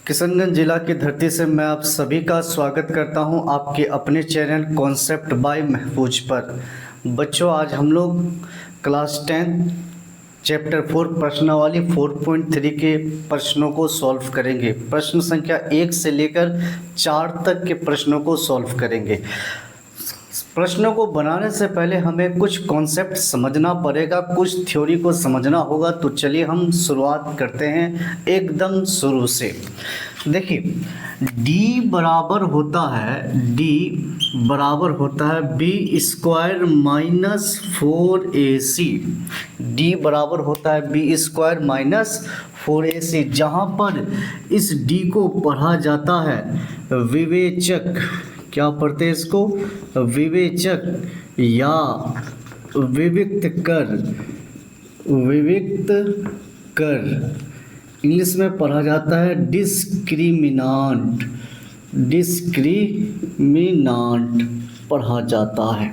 किशनगंज जिला की धरती से मैं आप सभी का स्वागत करता हूं आपके अपने चैनल कॉन्सेप्ट बाय महफूज पर। बच्चों, आज हम लोग क्लास 10 चैप्टर 4 प्रश्नावली 4.3 के प्रश्नों को सॉल्व करेंगे। प्रश्न संख्या 1 से लेकर 4 तक के प्रश्नों को सॉल्व करेंगे। प्रश्नों को बनाने से पहले हमें कुछ कॉन्सेप्ट समझना पड़ेगा, कुछ थ्योरी को समझना होगा। तो चलिए हम शुरुआत करते हैं एकदम शुरू से। देखिए, d बराबर होता है B square minus 4ac। d बराबर होता है बी स्क्वायर माइनस 4ac, जहाँ पर इस d को पढ़ा जाता है विवेचक। क्या पढ़ते हैं इसको? विवेचक या विविक्त कर। इंग्लिश में पढ़ा जाता है डिस्क्रिमिनांट पढ़ा जाता है।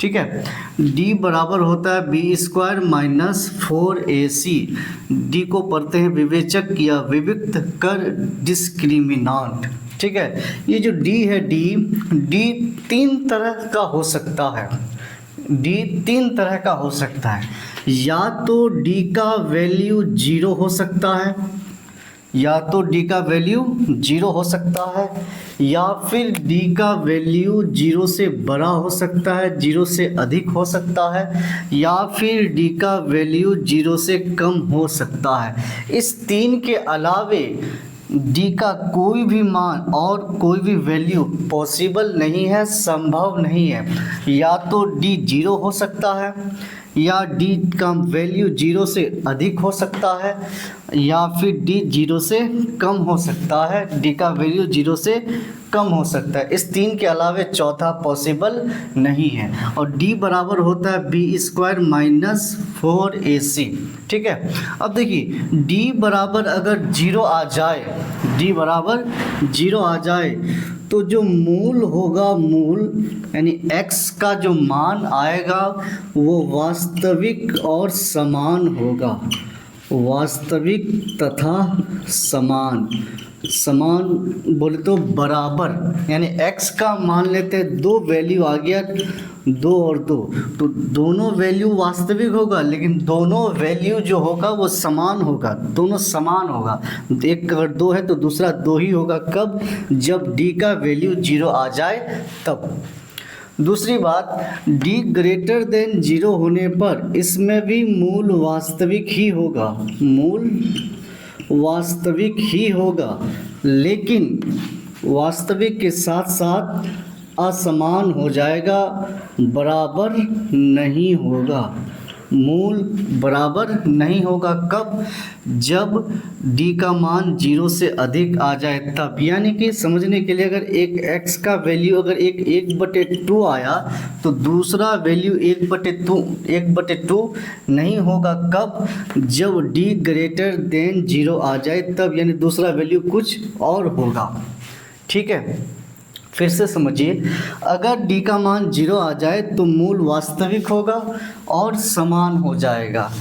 ठीक है, d बराबर होता है B square minus 4ac। d को पढ़ते हैं विवेचक या विविक्त कर, डिस्क्रिमिनांट। ठीक है, ये जो d है, d 3 तरह का हो सकता है। d 3 तरह का हो सकता है। या तो d का वैल्यू 0 हो सकता है, या तो d का वैल्यू 0 हो सकता है, या फिर d का वैल्यू 0 से बड़ा हो सकता है, 0 से अधिक हो सकता है, या फिर d का वैल्यू 0 से कम हो सकता है। इस 3 के अलावे d का कोई भी मान और कोई भी वैल्यू पॉसिबल नहीं है, संभव नहीं है। या तो d 0 हो सकता है, या d का वैल्यू 0 से अधिक हो सकता है, या फिर d 0 से कम हो सकता है, d का वैल्यू 0 से कम हो सकता है। इस 3 के अलावे चौथा पॉसिबल नहीं है। और d बराबर होता है बी स्क्वायर माइनस 4ac। ठीक है, अब देखिए, d बराबर अगर 0 आ जाए, d बराबर 0 आ जाए तो जो मूल होगा, मूल यानी x का जो मान आएगा वो वास्तविक और समान होगा। वास्तविक तथा समान बोले तो बराबर, यानी x का मान लेते हैं 2 वैल्यू आ गया, 2 और 2, तो दोनों वैल्यू वास्तविक होगा, लेकिन दोनों वैल्यू जो होगा वो समान होगा, दोनों समान होगा। एक अगर 2 है तो दूसरा 2 ही होगा। कब? जब d का वैल्यू 0 आ जाए तब। दूसरी बात, d ग्रेटर देन 0 होने पर इसमें भी मूल वास्तविक ही होगा, मूल वास्तविक ही होगा, लेकिन वास्तविक के साथ साथ असमान हो जाएगा, बराबर नहीं होगा। मूल बराबर नहीं होगा कब? जब d का मान 0 से अधिक आ जाए तब। यानी कि समझने के लिए, अगर एक x का वैल्यू अगर 1/2 आया तो दूसरा वैल्यू 1/2 नहीं होगा। कब? जब d ग्रेटर देन 0 आ जाए तब, यानी दूसरा वैल्यू कुछ और होगा। ठीक है, फिर से समझिए, अगर d का मान 0 आ जाए तो मूल वास्तविक होगा और समान हो जाएगा।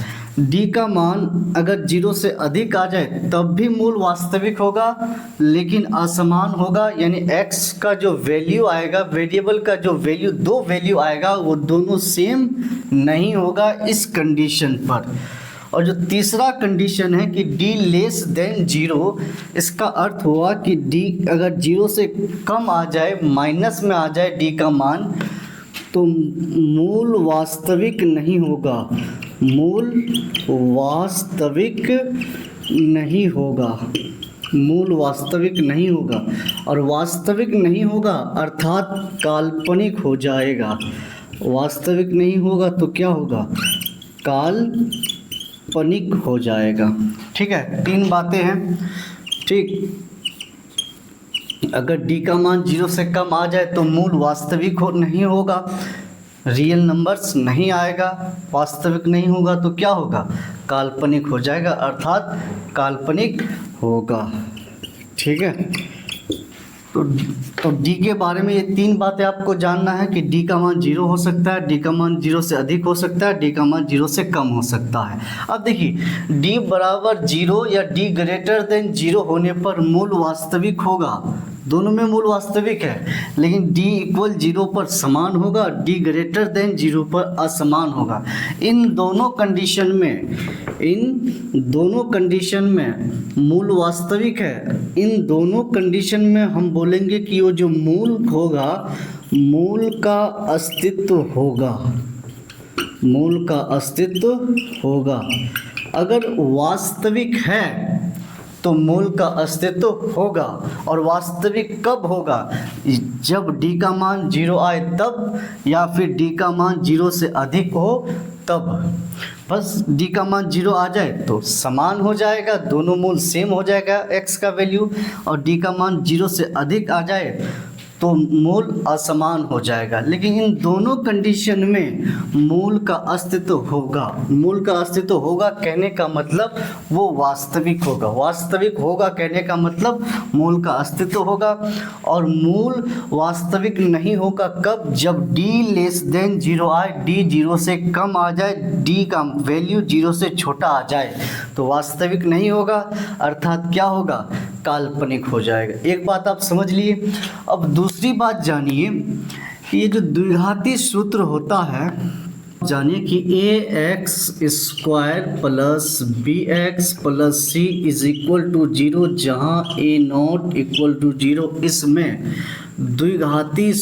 d का मान अगर 0 से अधिक आ जाए तब भी मूल वास्तविक होगा, लेकिन असमान होगा, यानी x का जो वैल्यू आएगा, वेरिएबल का जो वैल्यू, 2 वैल्यू आएगा, वो दोनों सेम नहीं होगा इस कंडीशन पर। और जो तीसरा कंडीशन है कि d लेस देन 0, इसका अर्थ हुआ कि d अगर 0 से कम आ जाए, माइनस में आ जाए d का मान, तो मूल वास्तविक नहीं होगा, मूल वास्तविक नहीं होगा, मूल वास्तविक नहीं होगा। और वास्तविक नहीं होगा अर्थात काल्पनिक हो जाएगा। वास्तविक नहीं होगा तो क्या होगा? काल्पनिक हो जाएगा। ठीक है, 3 बातें हैं। ठीक, अगर d का मान 0 से कम आ जाए तो मूल वास्तविक नहीं होगा, रियल नंबर्स नहीं आएगा, वास्तविक नहीं होगा तो क्या होगा? काल्पनिक हो जाएगा, अर्थात काल्पनिक होगा। ठीक है, तो डी के बारे में ये 3 बातें आपको जानना है कि डी का मान 0 हो सकता है, डी का मान 0 से अधिक हो सकता है, डी का मान 0 से कम हो सकता है। अब देखिए डी बराबर 0 या डी ग्रेटर देन 0 होने पर मूल वास्तविक होगा, दोनों में मूल वास्तविक है, लेकिन d इक्वल 0 पर समान होगा, d ग्रेटर देन 0 पर असमान होगा। इन दोनों कंडीशन में मूल वास्तविक है। इन दोनों कंडीशन में हम बोलेंगे कि वो जो मूल होगा, मूल का अस्तित्व होगा, मूल का अस्तित्व होगा। अगर वास्तविक है तो मूल का अस्तित्व होगा। और वास्तविक कब होगा? जब d का मान 0 आए तब, या फिर d का मान 0 से अधिक हो तब। बस d का मान 0 आ जाए तो समान हो जाएगा, दोनों मूल सेम हो जाएगा x का वैल्यू, और d का मान 0 से अधिक आ जाए तो मूल असमान हो जाएगा। लेकिन इन दोनों कंडीशन में मूल का अस्तित्व होगा। मूल का अस्तित्व होगा कहने का मतलब वो वास्तविक होगा। वास्तविक होगा कहने का मतलब मूल का अस्तित्व होगा। और मूल वास्तविक नहीं होगा कब? जब d लेस देन 0 आए, d 0 से कम आ जाए, d का वैल्यू 0 से छोटा आ जाए तो वास्तविक नहीं होगा, अर्थात क्या होगा? काल्पनिक हो जाएगा। एक बात आप समझ लिए। अब दूसरी बात जानिए कि ये जो द्विघाती सूत्र होता है, जानिए कि ax² plus bx plus c is equal to 0, जहाँ a0 इक्वल टू 0, इसमें द्विघाती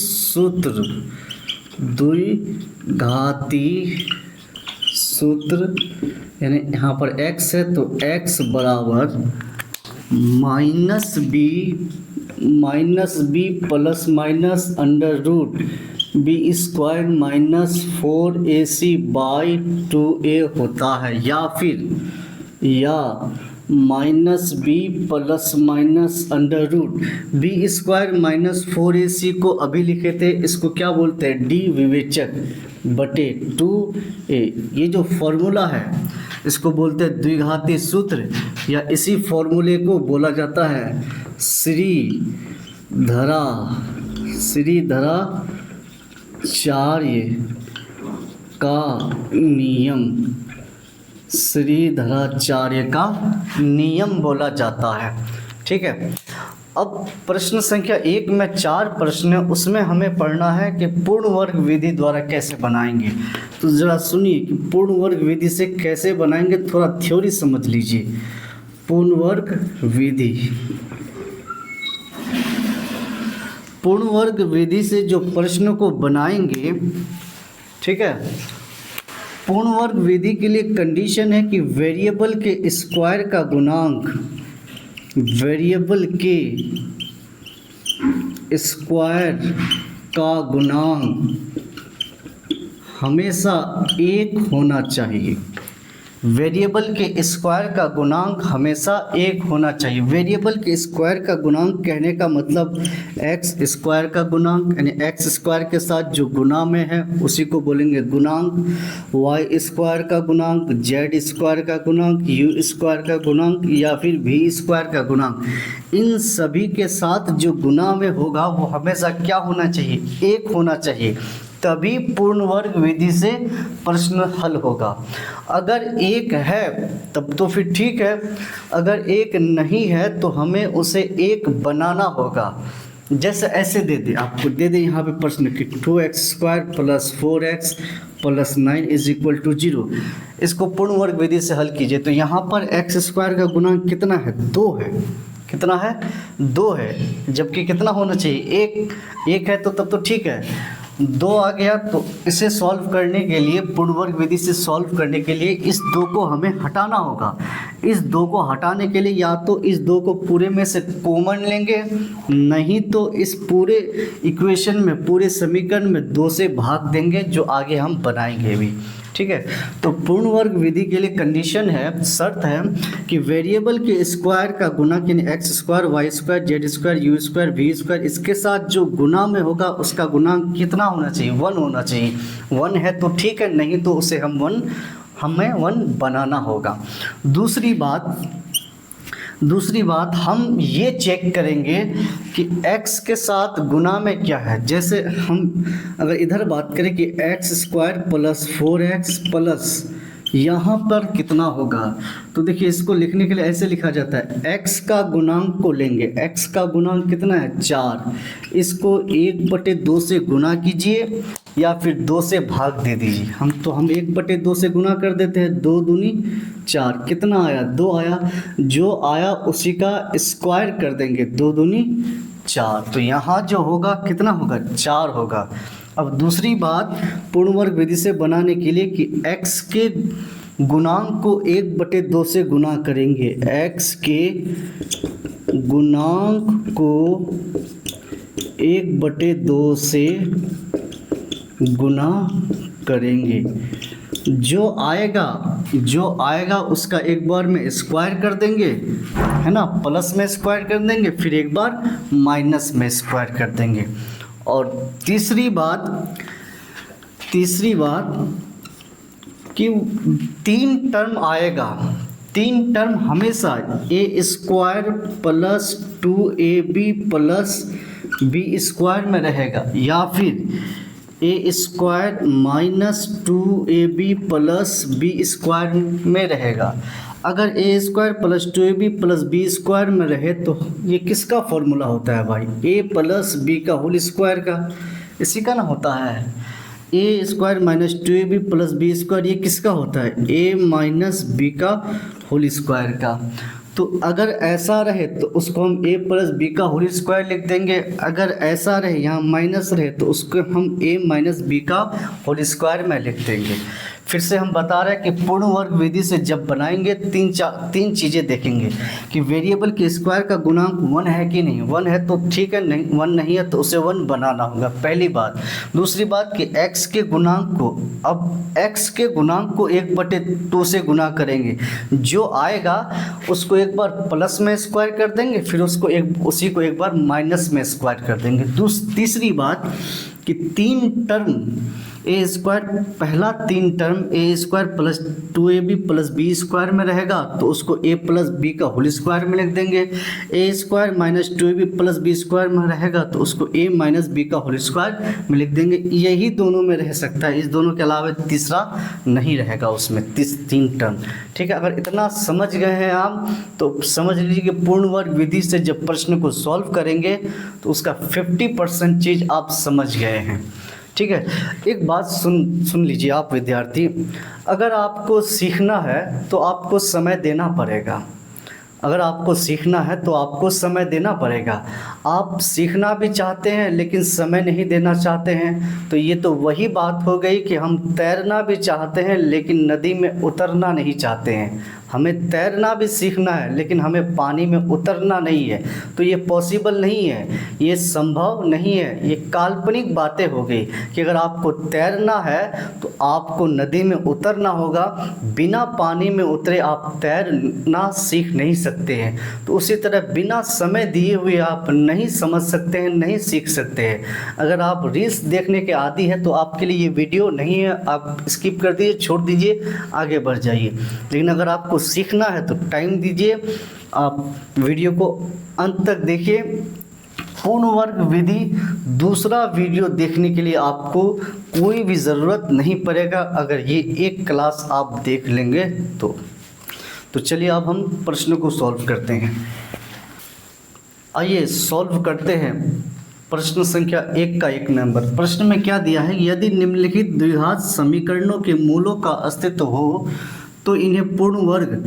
सूत्र यानी यहाँ पर x है तो x बराबर minus B plus minus under root b² minus 4ac by 2a होता है। या फिर minus B plus minus under root b² minus 4ac को अभी लिखे थे, इसको क्या बोलते हैं? डी विवेचक बटे 2a। ये जो फॉर्मूला है इसको बोलते हैं द्विघाती सूत्र, या इसी फॉर्मूले को बोला जाता है श्रीधराचार्य का नियम। श्रीधराचार्य का नियम बोला जाता है। ठीक है। अब प्रश्न संख्या 1 में 4 प्रश्न है, उसमें हमें पढ़ना है कि पूर्ण वर्ग विधि द्वारा कैसे बनाएंगे। तो ज़रा सुनिए कि पूर्ण वर्ग विधि से कैसे बनाएंगे, थोड़ा थ्योरी समझ लीजिए। पूर्ण वर्ग विधि से जो प्रश्न को बनाएंगे, ठीक है, पूर्ण वर्ग विधि के लिए कंडीशन है कि वेरिएबल के स्क्वायर का गुणांक, वेरिएबल के स्क्वायर का गुणांक हमेशा 1 होना चाहिए। वेरिएबल के स्क्वायर का गुणांक हमेशा 1 होना चाहिए। वेरिएबल के स्क्वायर का गुणांक कहने का मतलब x² का गुणांक, यानी x² के साथ जो गुणा में है उसी को बोलेंगे गुणांक, y² का गुणांक, z² का गुणांक, u² का गुणांक, या फिर v² का गुणांक। इन सभी के साथ जो गुणा में होगा वो हमेशा क्या होना चाहिए? 1 होना चाहिए, तभी पूर्ण वर्ग विधि से प्रश्न हल होगा। अगर 1 है तब तो फिर ठीक है, अगर 1 नहीं है तो हमें उसे 1 बनाना होगा। जैसे ऐसे आपको दे दे यहाँ पे प्रश्न कि 2x² plus 4x plus 9 is equal to 0। इसको पूर्ण वर्ग विधि से हल कीजिए तो यहाँ पर x² का गुणांक कितना है? 2 है। कितना है? 2 है। जबकि कितना होना चाहिए? 1 है तो तब तो ठीक है। 2 आ गया तो इसे सॉल्व करने के लिए, पूर्ण वर्ग विधि से सॉल्व करने के लिए इस 2 को हमें हटाना होगा। इस 2 को हटाने के लिए या तो इस 2 को पूरे में से कॉमन लेंगे, नहीं तो इस पूरे इक्वेशन में, पूरे समीकरण में 2 से भाग देंगे, जो आगे हम बनाएंगे भी। ठीक है। तो पूर्ण वर्ग विधि के लिए कंडीशन है, शर्त है कि वेरिएबल के स्क्वायर का गुणा यानी x², y², z², u², v², इसके साथ जो गुणा में होगा उसका गुणांक कितना होना चाहिए? 1 होना चाहिए। 1 है तो ठीक है, नहीं तो उसे हमें 1 बनाना होगा। दूसरी बात, दूसरी बात हम ये चेक करेंगे कि x के साथ गुना में क्या है। जैसे हम अगर इधर बात करें कि x² प्लस 4x प्लस यहाँ पर कितना होगा, तो देखिए इसको लिखने के लिए ऐसे लिखा जाता है, x का गुणांक को लेंगे, x का गुणांक कितना है 4, इसको 1/2 से गुना कीजिए या फिर 2 से भाग दे दीजिए। हम 1/2 से गुना कर देते हैं, 2 दूनी 4, कितना आया 2 आया, जो आया उसी का स्क्वायर कर देंगे, 2 दूनी 4, तो यहाँ जो होगा कितना होगा 4 होगा। अब दूसरी बात पूर्ण वर्ग विधि से बनाने के लिए कि x के गुणांक को 1/2 से गुना करेंगे, x के गुणांक को 1/2 से गुना करेंगे, जो आएगा उसका एक बार में स्क्वायर कर देंगे, है ना, प्लस में स्क्वायर कर देंगे, फिर एक बार माइनस में स्क्वायर कर देंगे। और तीसरी बात कि 3 टर्म आएगा, 3 टर्म हमेशा a² plus 2ab plus b² में रहेगा, या फिर a² minus 2ab plus b² में रहेगा। अगर a² plus 2ab plus b² में रहे तो ये किसका फॉर्मूला होता है भाई, a प्लस b का होल स्क्वायर का, इसी का ना होता है। a² minus 2ab plus b², ये किसका होता है, a माइनस b का होल स्क्वायर का। तो अगर ऐसा रहे तो उसको हम a प्लस बी का होल स्क्वायर लिख देंगे, अगर ऐसा रहे यहाँ माइनस रहे तो उसको हम a माइनस बी का होल स्क्वायर में लिख देंगे। फिर से हम बता रहे हैं कि पूर्ण वर्ग विधि से जब बनाएंगे तीन चीज़ें देखेंगे कि वेरिएबल के स्क्वायर का गुणांक 1 है कि नहीं, 1 है तो ठीक है, नहीं 1 नहीं है तो उसे 1 बनाना होगा, पहली बात। दूसरी बात कि x के गुणांक को, अब x के गुणांक को 1/2 से गुना करेंगे, जो आएगा उसको एक बार प्लस में स्क्वायर कर देंगे, फिर उसी को एक बार माइनस में स्क्वायर कर देंगे। तीसरी बात कि 3 टर्म a², पहला 3 term a² plus 2ab plus b² में रहेगा तो उसको a प्लस b का होल स्क्वायर में लिख देंगे, a² minus 2ab plus b² में रहेगा तो उसको a माइनस b का होल स्क्वायर में लिख देंगे। यही दोनों में रह सकता है, इस दोनों के अलावा तीसरा नहीं रहेगा उसमें, 3 टर्म। ठीक है, अगर इतना समझ गए हैं आप तो समझ लीजिए कि पूर्ण वर्ग विधि से जब प्रश्न को सॉल्व करेंगे तो उसका 50% चीज़ आप समझ गए हैं। ठीक है, एक बात सुन लीजिए आप विद्यार्थी, अगर आपको सीखना है तो आपको समय देना पड़ेगा, अगर आपको सीखना है तो आपको समय देना पड़ेगा। आप सीखना भी चाहते हैं लेकिन समय नहीं देना चाहते हैं, तो ये तो वही बात हो गई कि हम तैरना भी चाहते हैं लेकिन नदी में उतरना नहीं चाहते हैं। हमें तैरना भी सीखना है लेकिन हमें पानी में उतरना नहीं है, तो ये पॉसिबल नहीं है, ये संभव नहीं है, ये काल्पनिक बातें हो गई कि अगर आपको तैरना है तो आपको नदी में उतरना होगा, बिना पानी में उतरे आप तैरना सीख नहीं सकते हैं। तो उसी तरह बिना समय दिए हुए आप नहीं समझ सकते हैं, नहीं सीख सकते हैं। अगर आप रील्स देखने के आदी हैं तो आपके लिए ये वीडियो नहीं है, आप स्किप कर दीजिए, छोड़ दीजिए, आगे बढ़ जाइए। लेकिन अगर आपको सीखना है तो टाइम दीजिए, आप वीडियो को अंत तक देखिए। पूर्ण वर्ग विधि दूसरा वीडियो देखने के लिए आपको कोई भी ज़रूरत नहीं पड़ेगा, अगर ये एक क्लास आप देख लेंगे तो चलिए अब हम प्रश्न को सॉल्व करते हैं। आइए सॉल्व करते हैं प्रश्न संख्या 1 का 1 नंबर। प्रश्न में क्या दिया है, यदि निम्नलिखित द्विघात समीकरणों के मूलों का अस्तित्व हो तो इन्हें पूर्ण वर्ग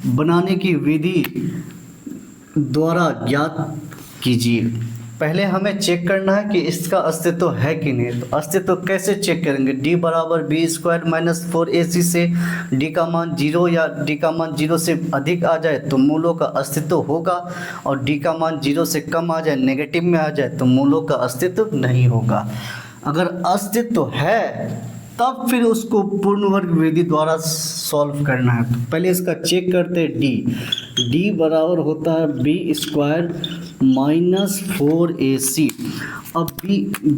बनाने की विधि द्वारा ज्ञात कीजिए। पहले हमें चेक करना है कि इसका अस्तित्व है कि नहीं। तो अस्तित्व कैसे चेक करेंगे, d बराबर b² माइनस 4ac से d का मान 0 या d का मान 0 से अधिक आ जाए तो मूलों का अस्तित्व होगा, और d का मान 0 से कम आ जाए, नेगेटिव में आ जाए तो मूलों का अस्तित्व नहीं होगा। अगर अस्तित्व है तब फिर उसको पूर्ण वर्ग विधि द्वारा सॉल्व करना है। तो पहले इसका चेक करते हैं। d बराबर होता है b² माइनस 4ac। अब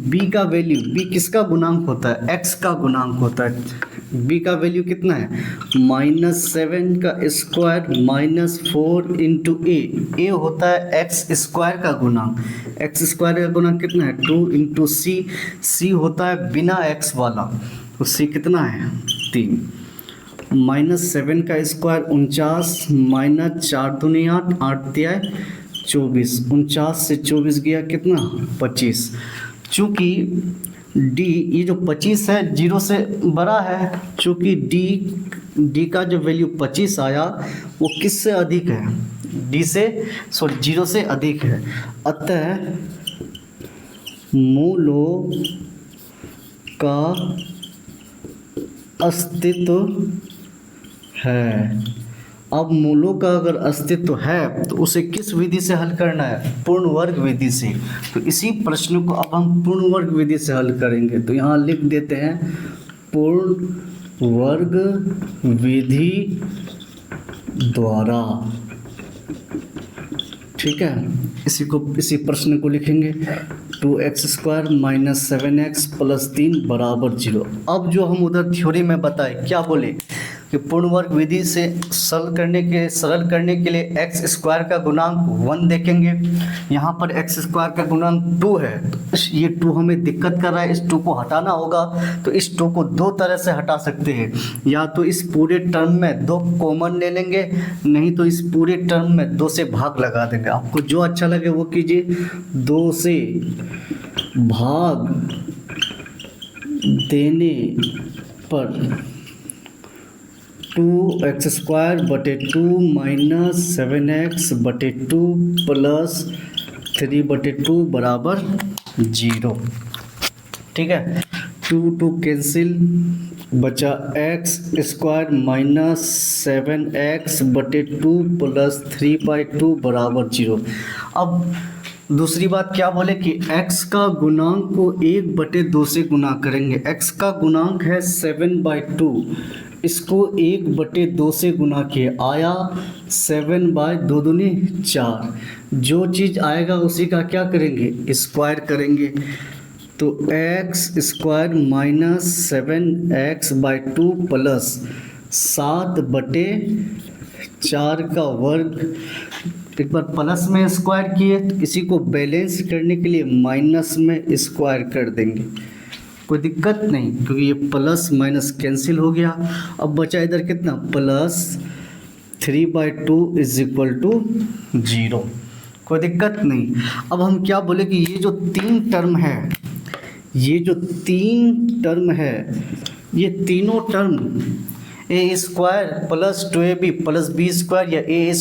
b का वैल्यू, b किसका गुणांक होता है, x का गुणांक होता है। बी का वैल्यू कितना है -7 का स्क्वायर -4 इंटू ए होता है एक्स स्क्वायर का गुणांक। एक्स स्क्वायर का गुणांक कितना है 2 इंटू सी होता है बिना एक्स वाला, तो सी कितना है 3। -7 का स्क्वायर 49 -4 दूनी 8 8 दिया है 24, 49 से 24 गया कितना 25। चूँकि डी ये जो 25 है 0 से बड़ा है, चूँकि डी का जो वैल्यू 25 आया वो किससे अधिक है डी से 0 से अधिक है, अतः मूलों का अस्तित्व है। अब मूलों का अगर अस्तित्व है तो उसे किस विधि से हल करना है पूर्ण वर्ग विधि से। तो इसी प्रश्न को अब हम पूर्ण वर्ग विधि से हल करेंगे, तो यहाँ लिख देते हैं पूर्ण वर्ग विधि द्वारा। ठीक है, इसी प्रश्न को लिखेंगे 2x² - 7x + 3 = 0। अब जो हम उधर थ्योरी में बताए क्या बोले कि पूर्ण वर्ग विधि से सरल करने के लिए x² का गुणांक 1 देखेंगे। यहाँ पर x² का गुणांक 2 है, तो ये 2 हमें दिक्कत कर रहा है, इस 2 को हटाना होगा। तो इस 2 को दो तरह से हटा सकते हैं, या तो इस पूरे टर्म में 2 कॉमन ले लेंगे, नहीं तो इस पूरे टर्म में 2 से भाग लगा देंगे। आपको जो अच्छा लगे वो कीजिए। 2 से भाग देने पर 2x² बटे 2 - 7x/2 + 3/2 = 0। ठीक है, 2 कैंसिल, बचा x² - 7x/2 + 3/2 = 0। अब दूसरी बात क्या बोले कि x का गुणांक को 1/2 से गुना करेंगे। x का गुणांक है 7/2, इसको 1/2 से गुना किए, आया 7/2 दूनी 4। जो चीज़ आएगा उसी का क्या करेंगे स्क्वायर करेंगे। तो x² - 7x/2 + 7/4 का वर्ग। एक बार प्लस में स्क्वायर किए तो इसी को बैलेंस करने के लिए माइनस में स्क्वायर कर देंगे, कोई दिक्कत नहीं, क्योंकि ये प्लस माइनस कैंसिल हो गया। अब बचा इधर कितना +3/2 = 0, कोई दिक्कत नहीं। अब हम क्या बोले कि ये जो 3 टर्म है, ये तीनों टर्म a² + 2ab + b² या a²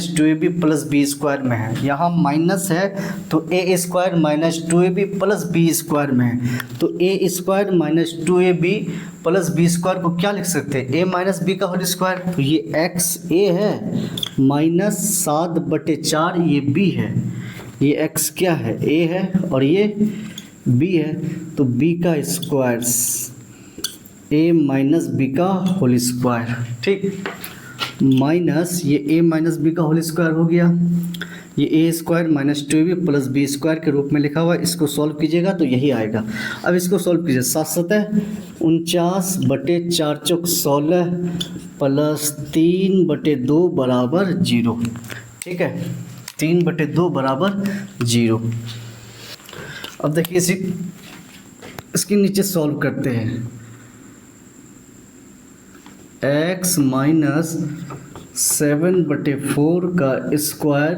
- 2ab + b² में है। यहाँ माइनस है तो a² - 2ab + b² में है, तो a² - 2ab + b² को क्या लिख सकते हैं a - b का होल स्क्वायर। तो ये x a है -7/4 ये b है, ये x क्या है a है और ये b है, तो b का स्क्वायर a - b का होल स्क्वायर। ठीक, माइनस ये a - b का होल स्क्वायर हो गया, ये a² - 2ab + b² के रूप में लिखा हुआ है। इसको सॉल्व कीजिएगा तो यही आएगा। अब इसको सॉल्व कीजिए, 7×7 49/4 × 16 + 3/2 = 0। ठीक है, 3/2 = 0। अब देखिए इसके नीचे सॉल्व करते हैं। x - 7/4 का स्क्वायर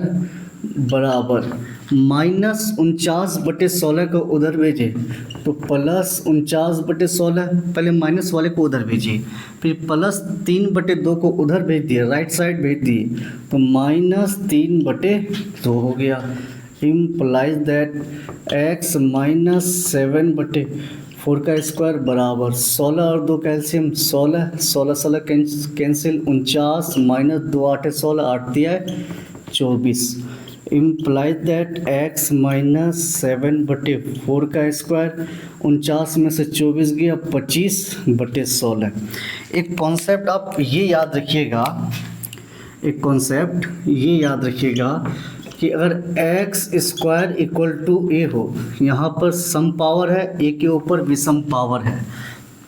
बराबर -49/16 को उधर भेजे तो +49/16, पहले माइनस वाले को उधर भेजिए, फिर +3/2 को उधर भेज दिए, राइट साइड भेज दिए, तो -3/2 हो गया। इम्प्लाइज दैट x - 7/4 का स्क्वायर बराबर 16 और 2 कैल्शियम 16 कैंसिल, 49 - 2 8 16 8 दिया है 24। इम्प्लाइज दैट x - 7/4 का स्क्वायर 49 में से 24 गया 25/16। एक कॉन्सेप्ट आप ये याद रखिएगा कि अगर x² = a हो, यहाँ पर सम पावर है, a के ऊपर विषम पावर है,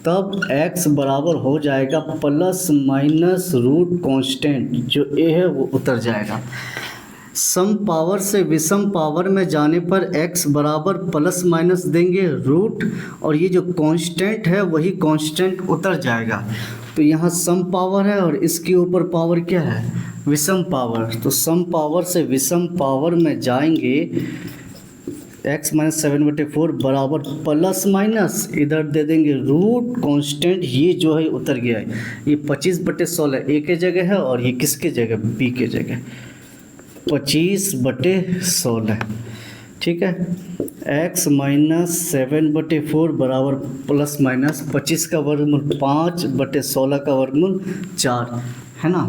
तब x बराबर हो जाएगा प्लस माइनस रूट कांस्टेंट जो a है वो उतर जाएगा। सम पावर से विषम पावर में जाने पर x बराबर प्लस माइनस देंगे रूट, और ये जो कांस्टेंट है वही कांस्टेंट उतर जाएगा। तो यहाँ सम पावर है और इसके ऊपर पावर क्या है, विषम पावर। तो सम पावर से विषम पावर में जाएंगे x माइनस 7/4 बराबर प्लस माइनस इधर दे देंगे रूट कांस्टेंट, ये जो है उतर गया है। ये 25/16 a के जगह है और ये किसके जगह, b के जगह, 25/16। ठीक है, x माइनस 7/4 बराबर प्लस माइनस 25 का वर्गमूल 5/16 का वर्गमूल 4 है ना।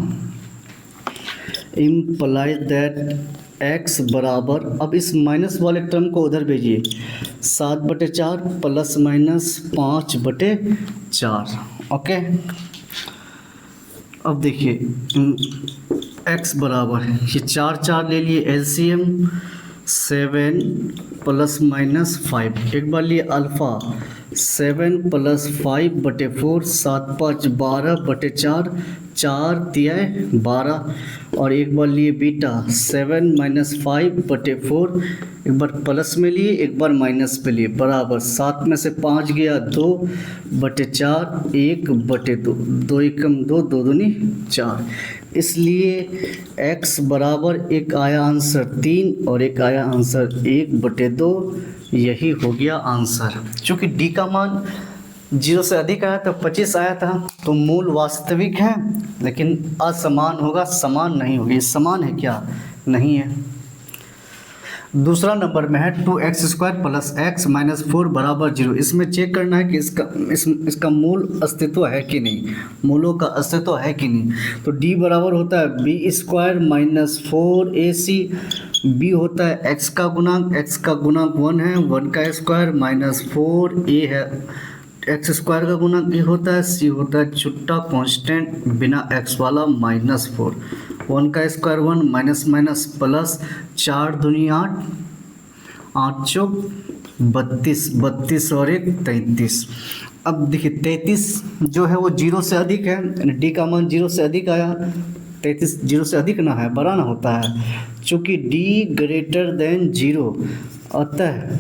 इम्प्लाइज दैट x बराबर, अब इस माइनस वाले टर्म को उधर भेजिए, 7/4 प्लस माइनस 5/4। ओके, अब देखिए x बराबर ये 4 ले लिए एलसीएम, 7 प्लस माइनस 5, एक बार लिए अल्फ़ा 7 प्लस 5/4, 7 5 12/4, 4 3 12, और एक बार लिए बीटा 7 माइनस 5/4, एक बार प्लस में लिए एक बार माइनस पे लिए, बराबर 7 में से 5 गया 2/4, 1/2, 2 एकम 2, 2 दूनी 4। इसलिए x बराबर एक आया आंसर 3 और एक आया आंसर 1/2, यही हो गया आंसर। चूँकि d का मान 0 से अधिक आया था, 25 आया था, तो मूल वास्तविक है लेकिन असमान होगा, समान नहीं होगी। समान है क्या, नहीं है। दूसरा नंबर में है 2x² प्लस x माइनस 4 बराबर 0। इसमें चेक करना है कि इसका मूल अस्तित्व है कि नहीं, मूलों का अस्तित्व है कि नहीं। तो d बराबर होता है b² माइनस 4ac, b होता है x का गुणांक, x का गुणांक 1 है, 1 का स्क्वायर माइनस 4a है, x² का गुणांक a होता है, c होता है छुट्टा कांस्टेंट बिना x वाला -4, 1 का स्क्वायर 1 माइनस माइनस प्लस, 4 दूनी 8, 8 चौक 32, 32 और 1 33। अब देखिए 33 जो है वो 0 से अधिक है, d का मान 0 से अधिक आया, 33 0 से अधिक ना है, बड़ा ना होता है। चूँकि d ग्रेटर देन 0, अतः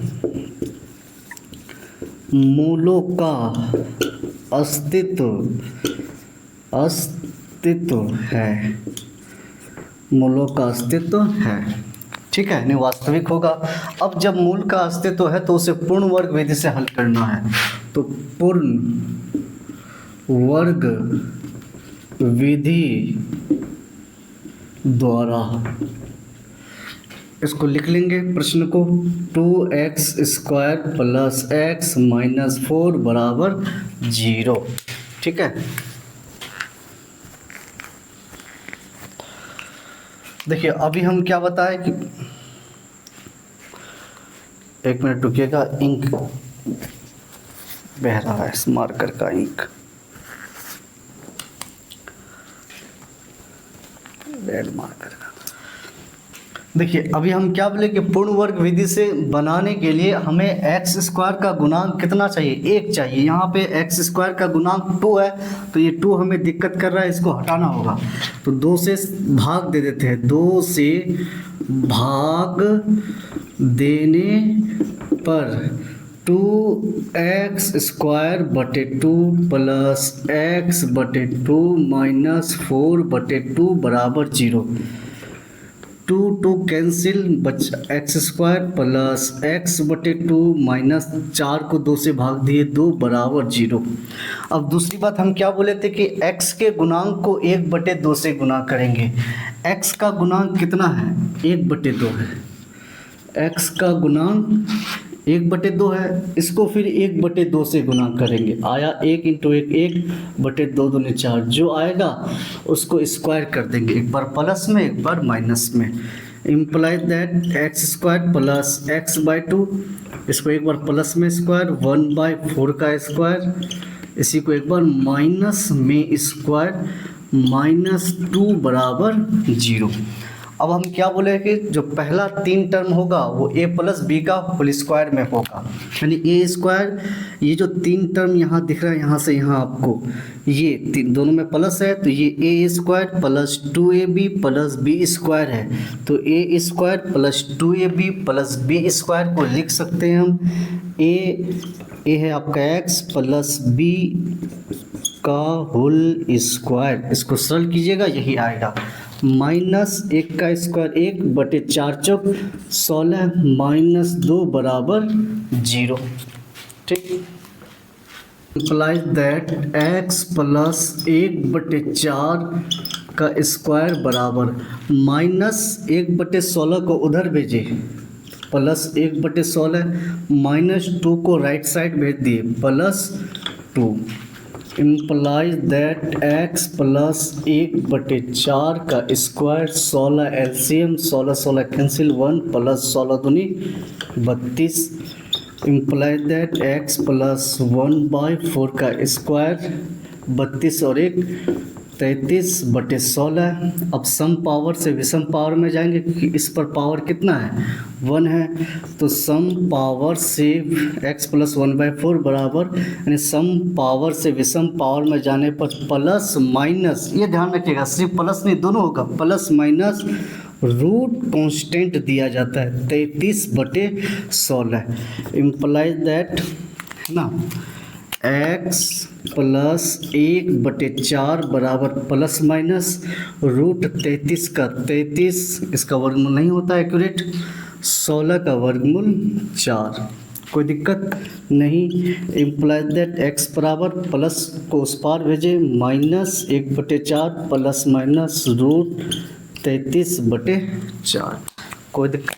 मूलों का अस्तित्व है, मूलों का अस्तित्व है। ठीक है, नहीं वास्तविक होगा। अब जब मूल का अस्तित्व है तो उसे पूर्ण वर्ग विधि से हल करना है। तो पूर्ण वर्ग विधि द्वारा इसको लिख लेंगे प्रश्न को, 2x² प्लस x माइनस 4 बराबर 0। ठीक है, देखिए अभी हम क्या बताएं कि, एक मिनट रुकिएगा, इंक बह रहा है, इस मार्कर का इंक, रेड मार्कर का। देखिए अभी हम क्या बोले कि पूर्ण वर्ग विधि से बनाने के लिए हमें x² का गुणांक कितना चाहिए, 1 चाहिए। यहाँ पे x² का गुणांक 2 है, तो ये 2 हमें दिक्कत कर रहा है, इसको हटाना होगा। तो 2 से भाग दे देते हैं, 2 से भाग देने पर 2x²/2 प्लस x/2 माइनस 4/2 बराबर 0। 2 कैंसिल, बचा x² प्लस x/2 माइनस 4 को 2 से भाग दिए, 2 बराबर 0। अब दूसरी बात हम क्या बोले थे कि x के गुणांक को 1/2 से गुना करेंगे। x का गुणांक कितना है, 1/2 है, x का गुणांक 1/2 है, इसको फिर 1/2 से गुना करेंगे, आया 1 × 1 1/2 दूनी 4, जो आएगा उसको स्क्वायर कर देंगे, एक बार प्लस में एक बार माइनस में। Implies that x² plus x/2, इसको एक बार प्लस में स्क्वायर, 1/4 का स्क्वायर, इसी को एक बार माइनस में स्क्वायर, -2 बराबर 0। अब हम क्या बोले कि जो पहला 3 टर्म होगा वो a प्लस बी का होल स्क्वायर में होगा, यानी ए स्क्वायर, ये जो 3 टर्म यहाँ दिख रहा है यहाँ से यहाँ आपको, ये दोनों में प्लस है तो ये A square plus 2ab plus B square है, तो A square plus 2ab plus B square को लिख सकते हैं हम ए है आपका x प्लस बी का होल स्क्वायर, इसको सरल कीजिएगा यही आएगा, माइनस 1 का स्क्वायर 1 बटे 4 चौक 16 माइनस 2 बराबर 0। ठीक, इम्प्लाइज दैट x प्लस 1 बटे 4 का स्क्वायर बराबर माइनस 1 बटे 16 को उधर भेजिए, प्लस 1 बटे 16 माइनस 2 को राइट साइड भेज दिए plus 2, implies that x plus 1 बटे 4 का स्क्वायर 16 एलसीएम 16 कैंसिल 1 प्लस 16 दूनी 32, इम्प्लाइज दैट x प्लस 1/4 का स्क्वायर 32 और 1 33 बटे 16। अब सम पावर से विषम पावर में जाएंगे क्योंकि इस पर पावर कितना है 1 है, तो सम पावर से x प्लस 1/4 बराबर, यानी सम पावर से विषम पावर में जाने पर प्लस माइनस, ये ध्यान रखिएगा सिर्फ प्लस नहीं दोनों होगा, प्लस माइनस रूट कांस्टेंट दिया जाता है 33 बटे 16, इम्प्लाइज दैट है ना x प्लस 1 बटे 4 बराबर प्लस माइनस रूट 33 का 33, इसका वर्गमूल नहीं होता एक्यूरेट, 16 का वर्गमूल 4, कोई दिक्कत नहीं, इम्प्लाइज दैट x बराबर प्लस को उस पार भेजे माइनस 1 बटे 4 प्लस माइनस रूट 33 बटे 4, कोई दिक्कत,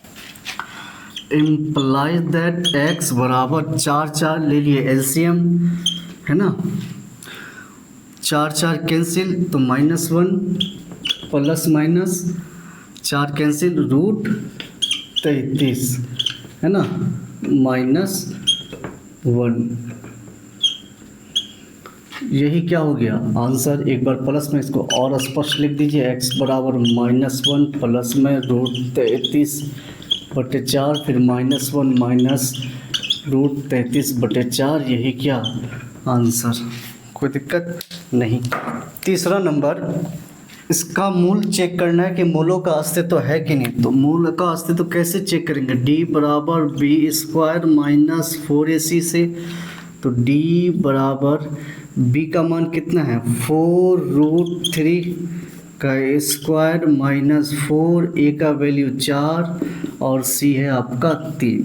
इम्प्लाइज दैट x बराबर 4 ले लिए एलसीएम है ना, 4 कैंसिल तो -1 प्लस माइनस 4 कैंसिल रूट 33 है ना -1, यही क्या हो गया आंसर। एक बार प्लस में इसको और स्पष्ट लिख दीजिए, x बराबर -1 प्लस में रूट 33 बटे 4 फिर -1 माइनस रूट 33 बटे 4, यही क्या आंसर, कोई दिक्कत नहीं। तीसरा नंबर, इसका मूल चेक करना है कि मूलों का अस्तित्व है कि नहीं, तो मूल का अस्तित्व कैसे चेक करेंगे, d बराबर बी स्क्वायर माइनस 4ac से, तो d बराबर b का मान कितना है 4√3 का स्क्वायर माइनस 4, a का वैल्यू 4 और c है आपका 3।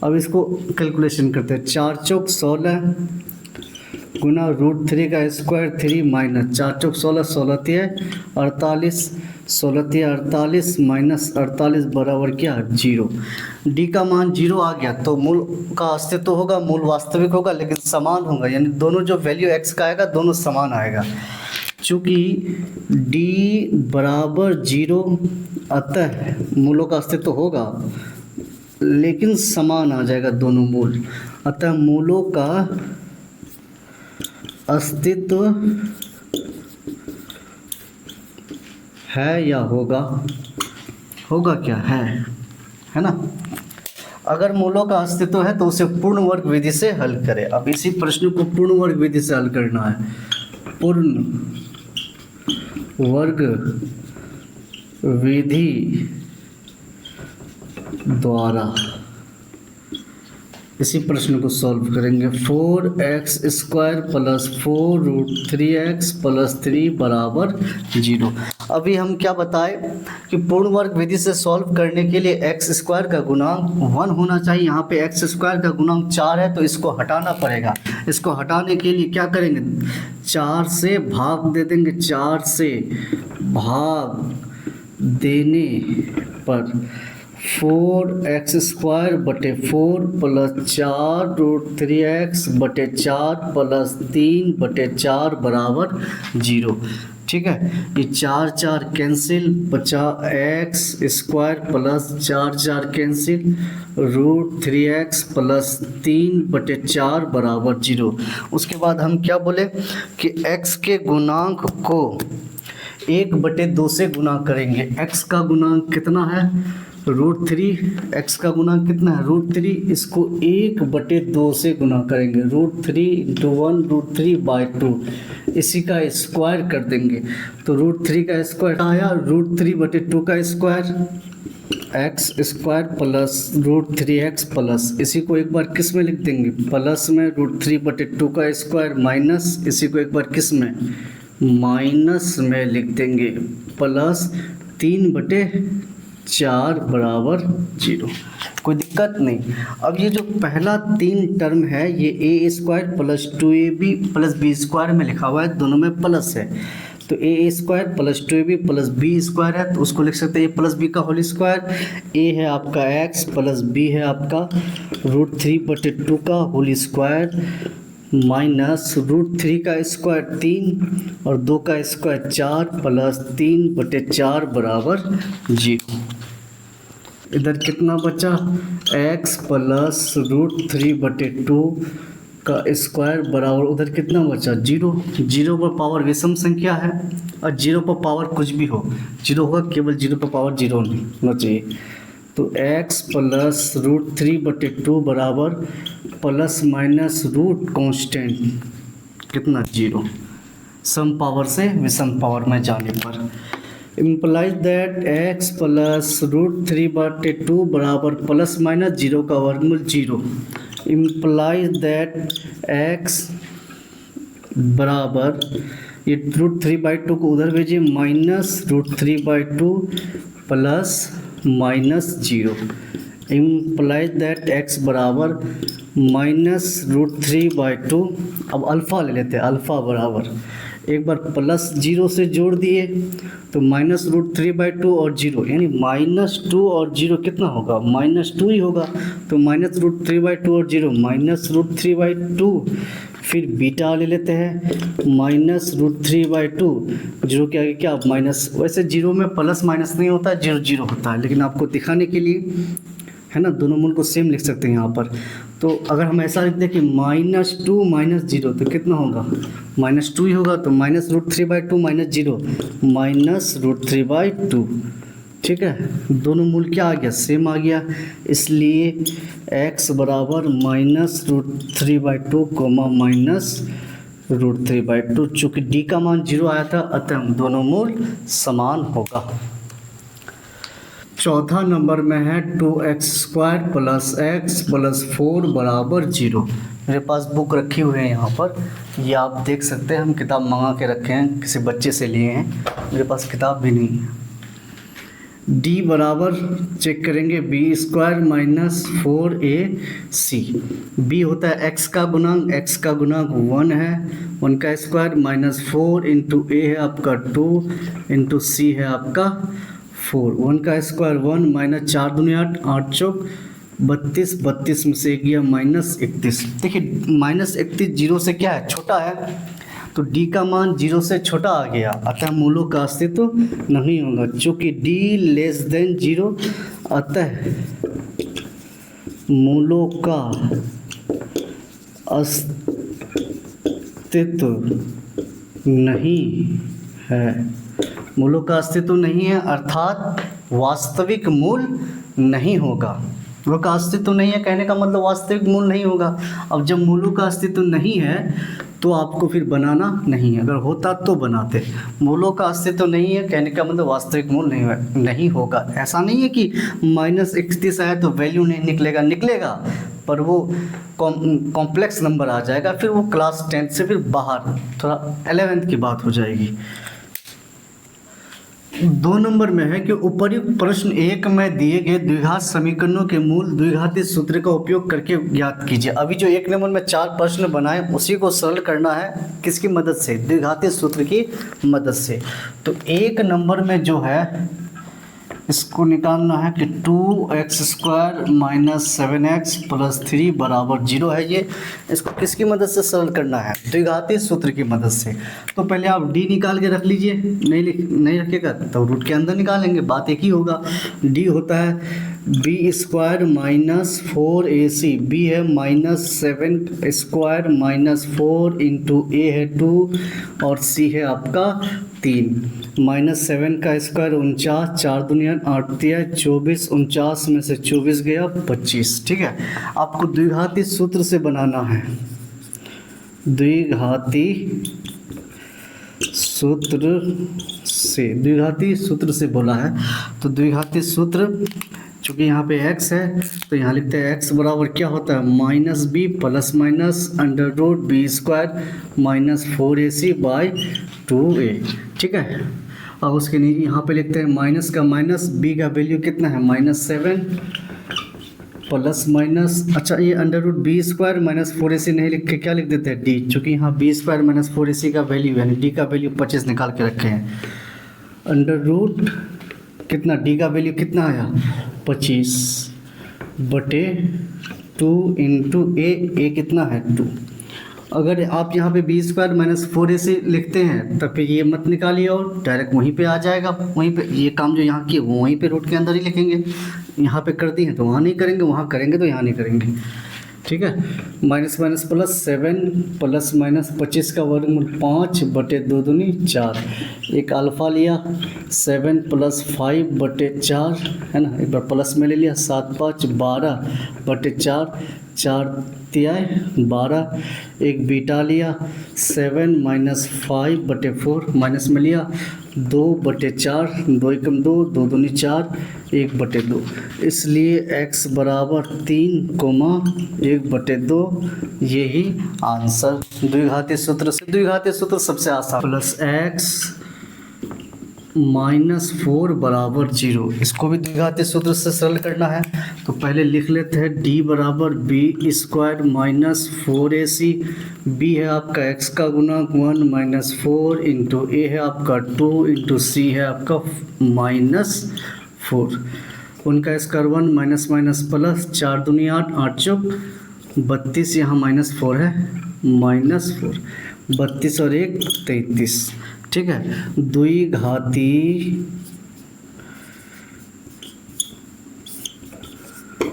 अब इसको कैलकुलेशन करते हैं, 4 चौक 16 गुना √3 का स्क्वायर 3 माइनस 4 चौक 16 16 48 16 48 माइनस 48 बराबर क्या 0। डी का मान 0 आ गया तो मूल का अस्तित्व होगा, मूल वास्तविक होगा लेकिन समान होगा, यानी दोनों जो वैल्यू x का आएगा दोनों समान आएगा। चूँकि d बराबर 0 अतः मूलों का अस्तित्व होगा लेकिन समान आ जाएगा दोनों मूल, अतः मूलों का अस्तित्व है या होगा, होगा क्या है ना। अगर मूलों का अस्तित्व है तो उसे पूर्ण वर्ग विधि से हल करें। अब इसी प्रश्न को पूर्ण वर्ग विधि से हल करना है, पूर्ण वर्ग विधि द्वारा इसी प्रश्न को सॉल्व करेंगे। 4x square plus 4√3x plus 3 बराबर 0। अभी हम क्या बताएं कि पूर्ण वर्ग विधि से सॉल्व करने के लिए x स्क्वायर का गुणांक 1 होना चाहिए। यहाँ पे x स्क्वायर का गुणांक 4 है तो इसको हटाना पड़ेगा। इसको हटाने के लिए क्या करेंगे, 4 से भाग दे देंगे। 4 से भाग देने पर 4x स्क्वायर बटे 4 प्लस 4√3x बटे 4 प्लस 3 बटे 4 बराबर 0। ठीक है, ये 4 कैंसिल, बचा x square plus 4 cancel, √3x plus 3 बटे 4 बराबर 0। उसके बाद हम क्या बोले कि x के गुणांक को 1/2 से गुना करेंगे। x का गुणांक कितना है, √3। x का गुणांक कितना है, √3। इसको 1/2 से गुना करेंगे, √3 × 1 √3/2। इसी का स्क्वायर कर देंगे तो √3 का स्क्वायर आया, √3/2 का square x square plus √3x plus, इसी को एक बार किस में लिख देंगे, प्लस में √3/2 का स्क्वायर माइनस, इसी को एक बार किस में, माइनस में लिख देंगे, प्लस 3/4 बराबर 0। कोई दिक्कत नहीं। अब ये जो पहला 3 टर्म है ये a² plus 2ab plus b² में लिखा हुआ है, दोनों में प्लस है, तो a² plus 2ab plus b² है, तो उसको लिख सकते हैं a प्लस b का होल स्क्वायर। a है आपका x प्लस b है आपका √3/2 का होल स्क्वायर माइनस √3 का स्क्वायर 3 और 2 का स्क्वायर 4 प्लस 3/4 बराबर 0। इधर कितना बचा, x प्लस √3/2 का स्क्वायर बराबर उधर कितना बचा, 0। 0 पर पावर विषम संख्या है और 0 पर पावर कुछ भी हो 0 होगा, केवल 0 पर पावर 0 नहीं होना चाहिए। तो x प्लस √3/2 बराबर प्लस माइनस रूट कांस्टेंट कितना, 0। सम पावर से विषम पावर में जाने पर इम्प्लाइज दैट x प्लस √3/2 बराबर प्लस माइनस 0 का वर्गमूल 0। इम्प्लाइज दैट x बराबर, ये √3/2 को उधर भेजिए, minus √3/2 plus minus 0। Implies that x बराबर माइनस √3/2। अब अल्फ़ा ले लेते हैं, अल्फ़ा बराबर एक बार प्लस 0 से जोड़ दिए तो माइनस √3/2 और 0 यानी -2 और 0 कितना होगा, -2 ही होगा। तो माइनस √3/2 और 0 माइनस √3/2। फिर बीटा ले लेते हैं, माइनस √3/2, 0 के आगे क्या माइनस, वैसे 0 में प्लस माइनस नहीं होता, 0 होता है, लेकिन आपको दिखाने के लिए है ना, दोनों मूल को सेम लिख सकते हैं यहाँ पर। तो अगर हम ऐसा लिख दें कि -2 - 0 तो कितना होगा, -2 ही होगा, तो माइनस √3/2 माइनस 0 माइनस √3/2। ठीक है, दोनों मूल क्या आ गया, सेम आ गया, इसलिए x बराबर माइनस √3/2 कोमा माइनस √3/2। चूँकि d का मान 0 आया था अतः दोनों मूल समान होगा। चौथा नंबर में है 2x² प्लस x प्लस 4 बराबर 0। मेरे पास बुक रखी हुई है यहाँ पर, ये आप देख सकते हैं, हम किताब मंगा के रखे हैं, किसी बच्चे से लिए हैं, मेरे पास किताब भी नहीं है। d बराबर चेक करेंगे b² माइनस 4ac। b होता है x का गुणांक, x का गुणांक 1 है, 1 का स्क्वायर माइनस 4 इंटू a है आपका 2 इंटू c है आपका 4। 1 का स्क्वायर 1 माइनस 4 दूनी 8, 8 चौक 32, 32 में से गया -31। देखिए -31 0 से क्या है, छोटा है, तो d का मान 0 से छोटा आ गया, अतः मूलों का अस्तित्व नहीं होगा। चूँकि d लेस देन 0 अतः मूलों का अस्तित्व नहीं है, मूलों का अस्तित्व नहीं है, अर्थात वास्तविक मूल नहीं होगा। मूलों का अस्तित्व नहीं है कहने का मतलब वास्तविक मूल नहीं होगा। अब जब मूलों का अस्तित्व नहीं है तो आपको फिर बनाना नहीं है, अगर होता तो बनाते। मूलों का अस्तित्व नहीं है कहने का मतलब वास्तविक मूल नहीं होगा। ऐसा नहीं है कि -31 आया तो वैल्यू नहीं निकलेगा, निकलेगा, पर वो कॉम्प्लेक्स नंबर आ जाएगा, फिर वो क्लास 10 से फिर बाहर, थोड़ा 11th की बात हो जाएगी। 2 नंबर में है कि उपर्युक्त प्रश्न 1 में दिए गए द्विघात समीकरणों के मूल द्विघातीय सूत्र का उपयोग करके ज्ञात कीजिए। अभी जो 1 नंबर में 4 प्रश्न बनाए उसी को सरल करना है, किसकी मदद से, द्विघातीय सूत्र की मदद से। तो 1 नंबर में जो है इसको निकालना है कि 2x² माइनस 7x प्लस 3 बराबर 0 है। ये इसको किसकी मदद से सरल करना है, द्विघातीय सूत्र की मदद से। तो पहले आप d निकाल के रख लीजिए, नहीं रखेगा तो रूट के अंदर निकालेंगे, बात एक ही होगा। d होता है b² माइनस 4ac, b है -7² माइनस 4 इंटू a है 2 और c है आपका 3। -7 का स्क्वायर 49, 4 दूनी 8 दिया 24, 49 में से 24 गया 25। ठीक है, आपको द्विघाती सूत्र से बनाना है, द्विघाती सूत्र से बोला है। तो द्विघाती सूत्र, चूँकि यहाँ पे x है तो यहाँ लिखते हैं x बराबर क्या होता है, -b plus minus √b² -4ac/2a। ठीक है, अब उसके नीचे यहाँ पे लिखते हैं माइनस का माइनस, b का वैल्यू कितना है -7 प्लस माइनस, अच्छा ये √b² -4ac नहीं लिख के क्या लिख देते हैं d, चूँकि यहाँ b² -4ac का वैल्यू यानी d का वैल्यू 25 निकाल के रखे हैं। अंडर कितना d का वैल्यू कितना आया 25/2 इंटू a कितना है 2। अगर आप यहाँ पे b² -4ac लिखते हैं तब फिर ये मत निकालिए और डायरेक्ट वहीं पे आ जाएगा, वहीं पे ये काम जो यहाँ किए वो वहीं पे रूट के अंदर ही लिखेंगे। यहाँ पे कर दी हैं तो वहाँ नहीं करेंगे, वहाँ करेंगे तो यहाँ नहीं करेंगे। ठीक है, minus minus plus 7 plus minus 25 का वर्गमूल 5/2 दूनी 4, एक अल्फ़ा लिया 7 + 5/4 है ना, एक बार प्लस में ले लिया 7 5 12/4, 4 तिहाई 12, एक बीटा लिया 7 - 5/4 माइनस में लिया 2/4, 2 एकम 2, 2 दूनी 4, 1/2, इसलिए x बराबर 3,1/2 यही आंसर। द्विघाती सूत्र से, द्विघाती सूत्र सबसे आसान, प्लस x -4 बराबर 0, इसको भी द्विघाती सूत्र से सरल करना है। तो पहले लिख लेते हैं d बराबर b² -4ac, b है आपका x का गुणांक 1 - 4 इंटू a है आपका 2 इंटू c है आपका -4, उनका स्क्वायर 1 माइनस माइनस प्लस 4 दूनी 8, 8 चौक 32, यहाँ -4 है -4, 32 और 1 33। ठीक है, द्विघाती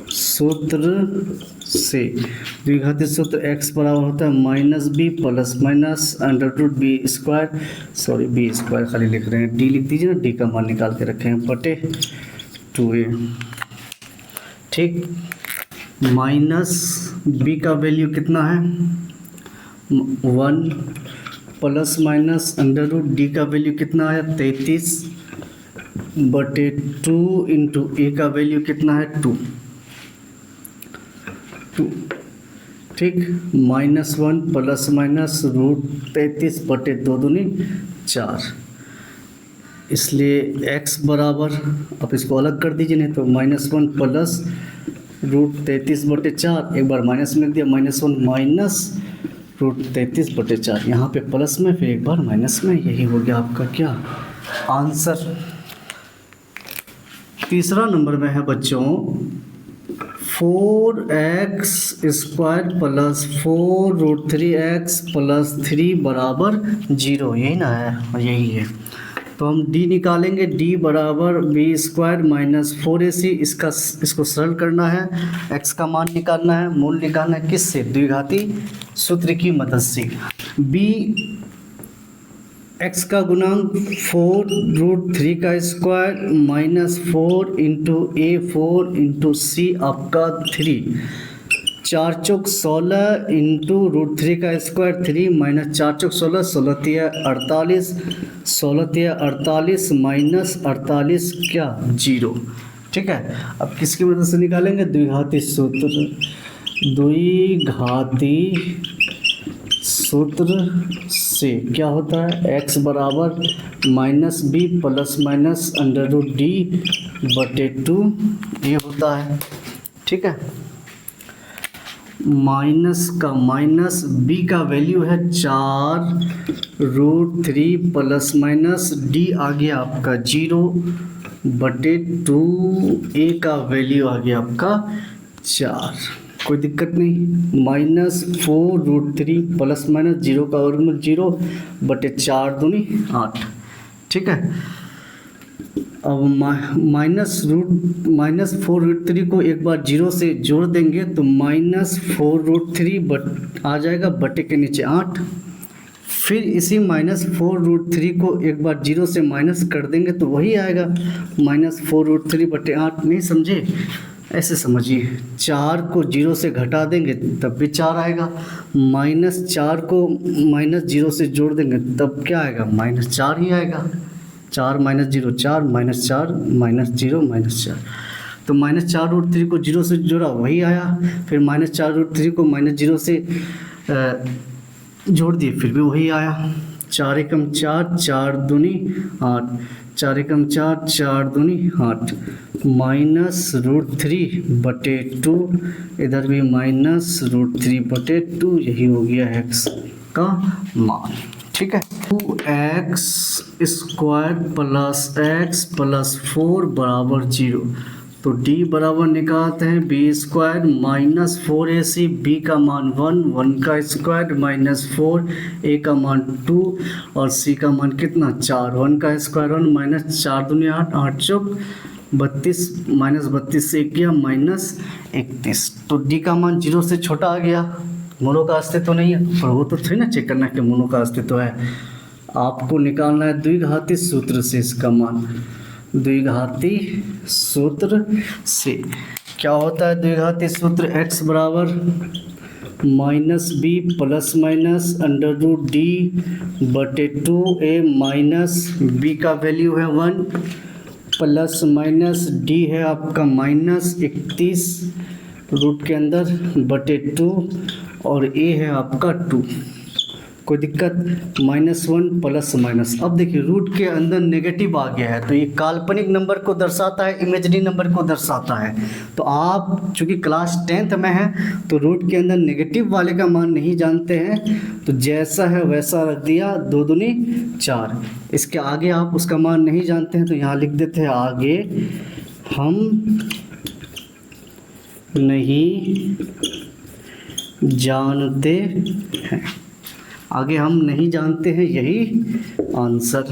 सूत्र से, द्विघाती सूत्र x बराबर होता है -b plus minus √b², sorry b² खाली लिख रहे हैं, d लिख दीजिए ना, d का मान निकाल के रखे हैं /2a। ठीक, माइनस b का वैल्यू कितना है 1 प्लस माइनस √d का वैल्यू कितना है 33/2 इंटू a का वैल्यू कितना है 2। ठीक, -1 प्लस माइनस √33/2 दूनी 4, इसलिए x बराबर, आप इसको अलग कर दीजिए नहीं तो -1 प्लस √33/4, एक बार माइनस में दिया -1 माइनस √33/4, यहाँ पे प्लस में फिर एक बार माइनस में, यही हो गया आपका क्या आंसर। तीसरा नंबर में है बच्चों 4x² प्लस 4√3x प्लस 3 बराबर 0, यही ना है, यही है। तो हम d निकालेंगे, d बराबर b² -4ac, इसको सरल करना है, x का मान निकालना है, मूल निकालना है, किससे, द्विघाती सूत्र की मदद से। b x का गुणांक 4√3 का square -4 into a 4 into c आपका 3, 4 चौक 16 इंटू √3 का स्क्वायर 3 माइनस 4 चौक 16, 16 तिया 48, 16 तिया 48 माइनस 48 क्या 0। ठीक है, अब किसकी मदद से निकालेंगे, द्विघाती सूत्र, द्विघाती सूत्र से क्या होता है x बराबर -b प्लस माइनस √d/2 ये होता है। ठीक है, माइनस का माइनस, b का वैल्यू है 4√3 प्लस माइनस d आ गया आपका 0/2, a का वैल्यू आ गया आपका 4, कोई दिक्कत नहीं, -4√3 प्लस माइनस 0 का वर्गमूल 0/4 दूनी 8। ठीक है, अब -4√3 को एक बार 0 से जोड़ देंगे तो -4√3 आ जाएगा, बटे के नीचे 8, फिर इसी -4√3 को एक बार 0 से माइनस कर देंगे तो वही आएगा -4√3/8। नहीं समझे? ऐसे समझिए, 4 को 0 से घटा देंगे तब भी 4 आएगा, -4 को -0 से जोड़ देंगे तब क्या आएगा? -4 ही आएगा। 4 -0 4, -4 -0 -4, तो -4√3 को 0 से जोड़ा वही आया, फिर -4√3 को -0 से जोड़ दिए फिर भी वही आया। 4 एकम 4, 4 दूनी 8, 4 एकम 4, 4 दूनी 8, -√3/2, इधर भी -√3/2, यही हो गया x का मान। ठीक है, 2x square plus x plus 4 बराबर 0। तो d बराबर निकालते हैं b² -4ac, b का मान 1, 1 का स्क्वायर -4, a का मान 2 और c का मान कितना 4, 1 का स्क्वायर 1 -4 दूनी 8, 8 चौक 32, -32 से गया -31। तो d का मान 0 से छोटा आ गया, मोनो का अस्तित्व नहीं है, पर वो तो थोड़ी ना चेक करना कि मोनो का अस्तित्व है, आपको निकालना है द्विघाती सूत्र से इसका मान। द्विघाती सूत्र से क्या होता है? द्विघाती सूत्र x बराबर -b plus minus √d/2a minus b का वैल्यू है 1 प्लस माइनस d है आपका -31 रूट के अंदर /2 और a है आपका 2। कोई दिक्कत? -1 प्लस माइनस। अब देखिए रूट के अंदर नेगेटिव आ गया है तो ये काल्पनिक नंबर को दर्शाता है, इमेजिनरी नंबर को दर्शाता है। तो आप चूंकि क्लास 10th में हैं तो रूट के अंदर नेगेटिव वाले का मान नहीं जानते हैं, तो जैसा है वैसा रख दिया, 2 दूनी 4। इसके आगे आप उसका मान नहीं जानते हैं तो यहाँ लिख देते हैं आगे हम नहीं जानते हैं, आगे हम नहीं जानते हैं, यही आंसर।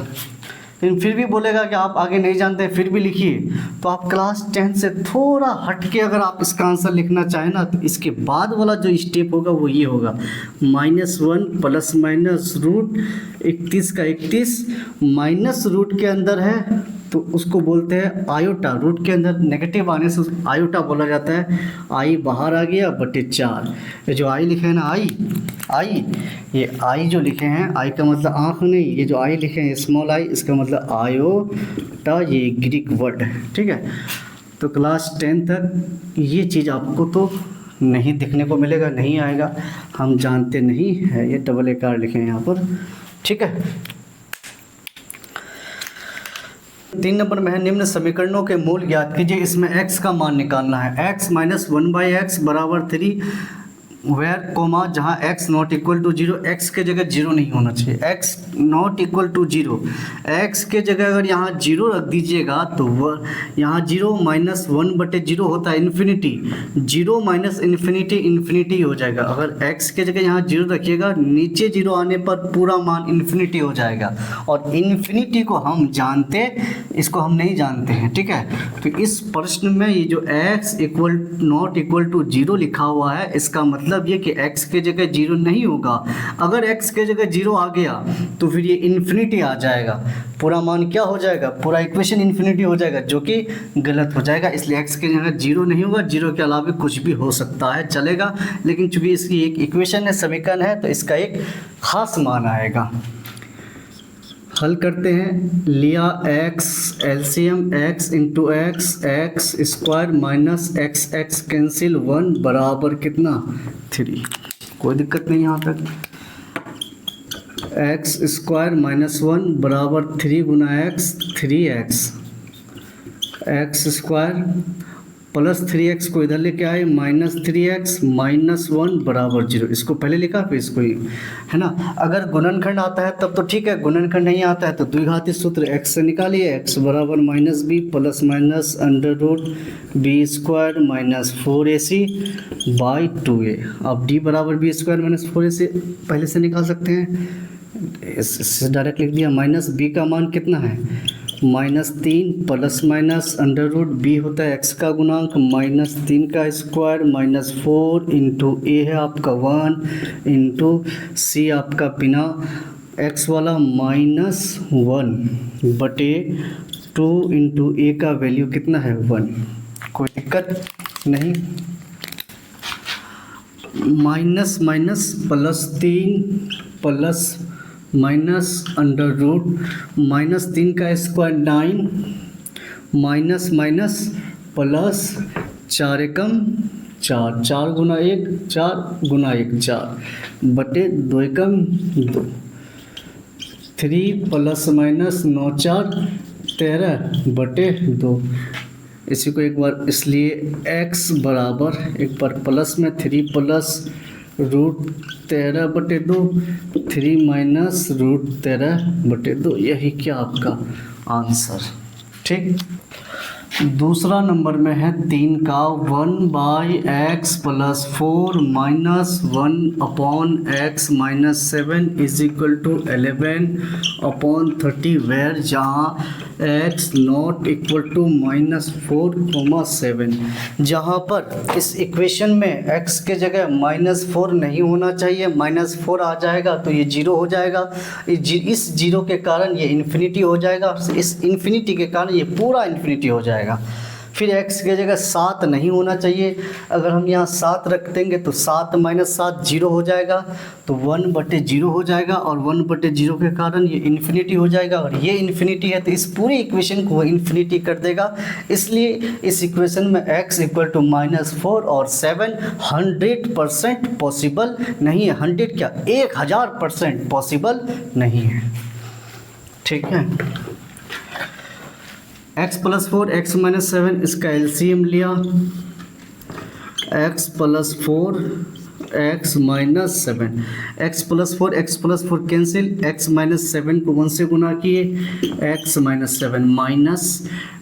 लेकिन फिर भी बोलेगा कि आप आगे नहीं जानते हैं फिर भी लिखिए, तो आप क्लास 10 से थोड़ा हटके अगर आप इसका आंसर लिखना चाहें ना तो इसके बाद वाला जो स्टेप होगा वो ये होगा, -1 प्लस माइनस √31 का 31 माइनस रूट के अंदर है तो उसको बोलते हैं आयोटा, रूट के अंदर नेगेटिव आने से आयोटा बोला जाता है। आई बाहर आ गया /4। ये जो आई लिखे हैं ना आई ये आई जो लिखे हैं, आई का मतलब आँख नहीं, ये जो आई लिखे हैं स्मॉल आई, इसका मतलब आयोटा, ये ग्रीक वर्ड है। ठीक है, तो क्लास 10 तक ये चीज़ आपको तो नहीं देखने को मिलेगा, नहीं आएगा, हम जानते नहीं है, ये AA लिखे हैं यहाँ पर। ठीक है, 3 नंबर में है निम्न समीकरणों के मूल ज्ञात कीजिए। इसमें x का मान निकालना है, x - 1/x बराबर 3 वेयर कोमा जहाँ x not equal to 0, x के जगह 0 नहीं होना चाहिए, x not equal to 0, x के जगह अगर यहाँ 0 रख दीजिएगा तो वह यहाँ 0 -1/0 होता है इन्फिनिटी, 0 - इन्फिनिटी इन्फिनिटी हो जाएगा। अगर x के जगह यहाँ 0 रखिएगा नीचे 0 आने पर पूरा मान इन्फिनिटी हो जाएगा, और इन्फिनिटी को हम जानते, इसको हम नहीं जानते हैं। ठीक है, तो इस प्रश्न में ये जो x नॉट इक्वल टू 0 लिखा हुआ है इसका मतलब ये कि x के जगह 0 नहीं होगा। अगर x के जगह 0 आ गया तो फिर ये इन्फिनिटी आ जाएगा, पूरा मान क्या हो जाएगा, पूरा इक्वेशन इन्फिनिटी हो जाएगा, जो कि गलत हो जाएगा। इसलिए x के जगह 0 नहीं होगा, 0 के अलावा कुछ भी हो सकता है, चलेगा, लेकिन चूंकि इसकी एक इक्वेशन है, समीकरण है, तो इसका एक खास मान आएगा। हल करते हैं, लिया x LCM x into x square minus x cancel 1 बराबर कितना 3। कोई दिक्कत नहीं यहाँ तक। x स्क्वायर -1 बराबर 3 गुना x 3x, x square plus 3x को इधर लेके आए -3x -1 बराबर 0। इसको पहले लिखा फिर इसको, है ना। अगर गुणनखंड आता है तब तो ठीक है, गुणनखंड नहीं आता है तो द्विघाती सूत्र x से निकालिए, x बराबर -b plus minus √b² -4ac/2a। अब d बराबर b² -4ac पहले से निकाल सकते हैं, इससे डायरेक्ट लिख दिया। -b का मान कितना है, -3 प्लस माइनस √b होता है x का गुणांक -3 का स्क्वायर -4 इंटू a है आपका 1 इंटू c आपका बिना एक्स वाला -1/2 इंटू ए का वैल्यू कितना है 1, कोई दिक्कत नहीं। Minus minus +3 plus minus under root -3 का स्क्वायर 9 माइनस माइनस प्लस 4 एकम 4, 4 गुना 1 4 गुना 1 4 बटे 2 एकम 2, 3 प्लस माइनस 9 4 13 बटे 2। इसी को एक बार, इसलिए x बराबर एक बार प्लस में 3 प्लस √13 बटे 2, 3 माइनस √13 बटे 2, यही क्या आपका आंसर। ठीक, दूसरा नंबर में है 3 का 1/x + 4 - 1/x - 7 = 11/30 वेयर जहाँ x ≠ -4, 7। जहाँ पर इस इक्वेशन में x के जगह -4 नहीं होना चाहिए, -4 आ जाएगा तो ये 0 हो जाएगा। इस 0 के कारण ये इन्फिनिटी हो जाएगा, इस इन्फिनिटी के कारण ये पूरा इन्फिनिटी हो जाएगा। फिर x के जगह 7 नहीं होना चाहिए, अगर हम यहाँ 7 रख देंगे तो 7 - 7 0 हो जाएगा, तो 1/0 हो जाएगा और 1/0 के कारण ये इन्फिनिटी हो जाएगा, और ये इन्फिनिटी है तो इस पूरी इक्वेशन को इन्फिनिटी कर देगा। इसलिए इस इक्वेशन में x = -4 और 7 100% पॉसिबल नहीं है। 100 क्या, 1000% पॉसिबल नहीं है। ठीक है, x + 4 x - 7 इसका एलसीएम लिया, x + 4 x - 7, x + 4 x + 4 cancel, x - 7 को 1 से गुना किए, x - 7 minus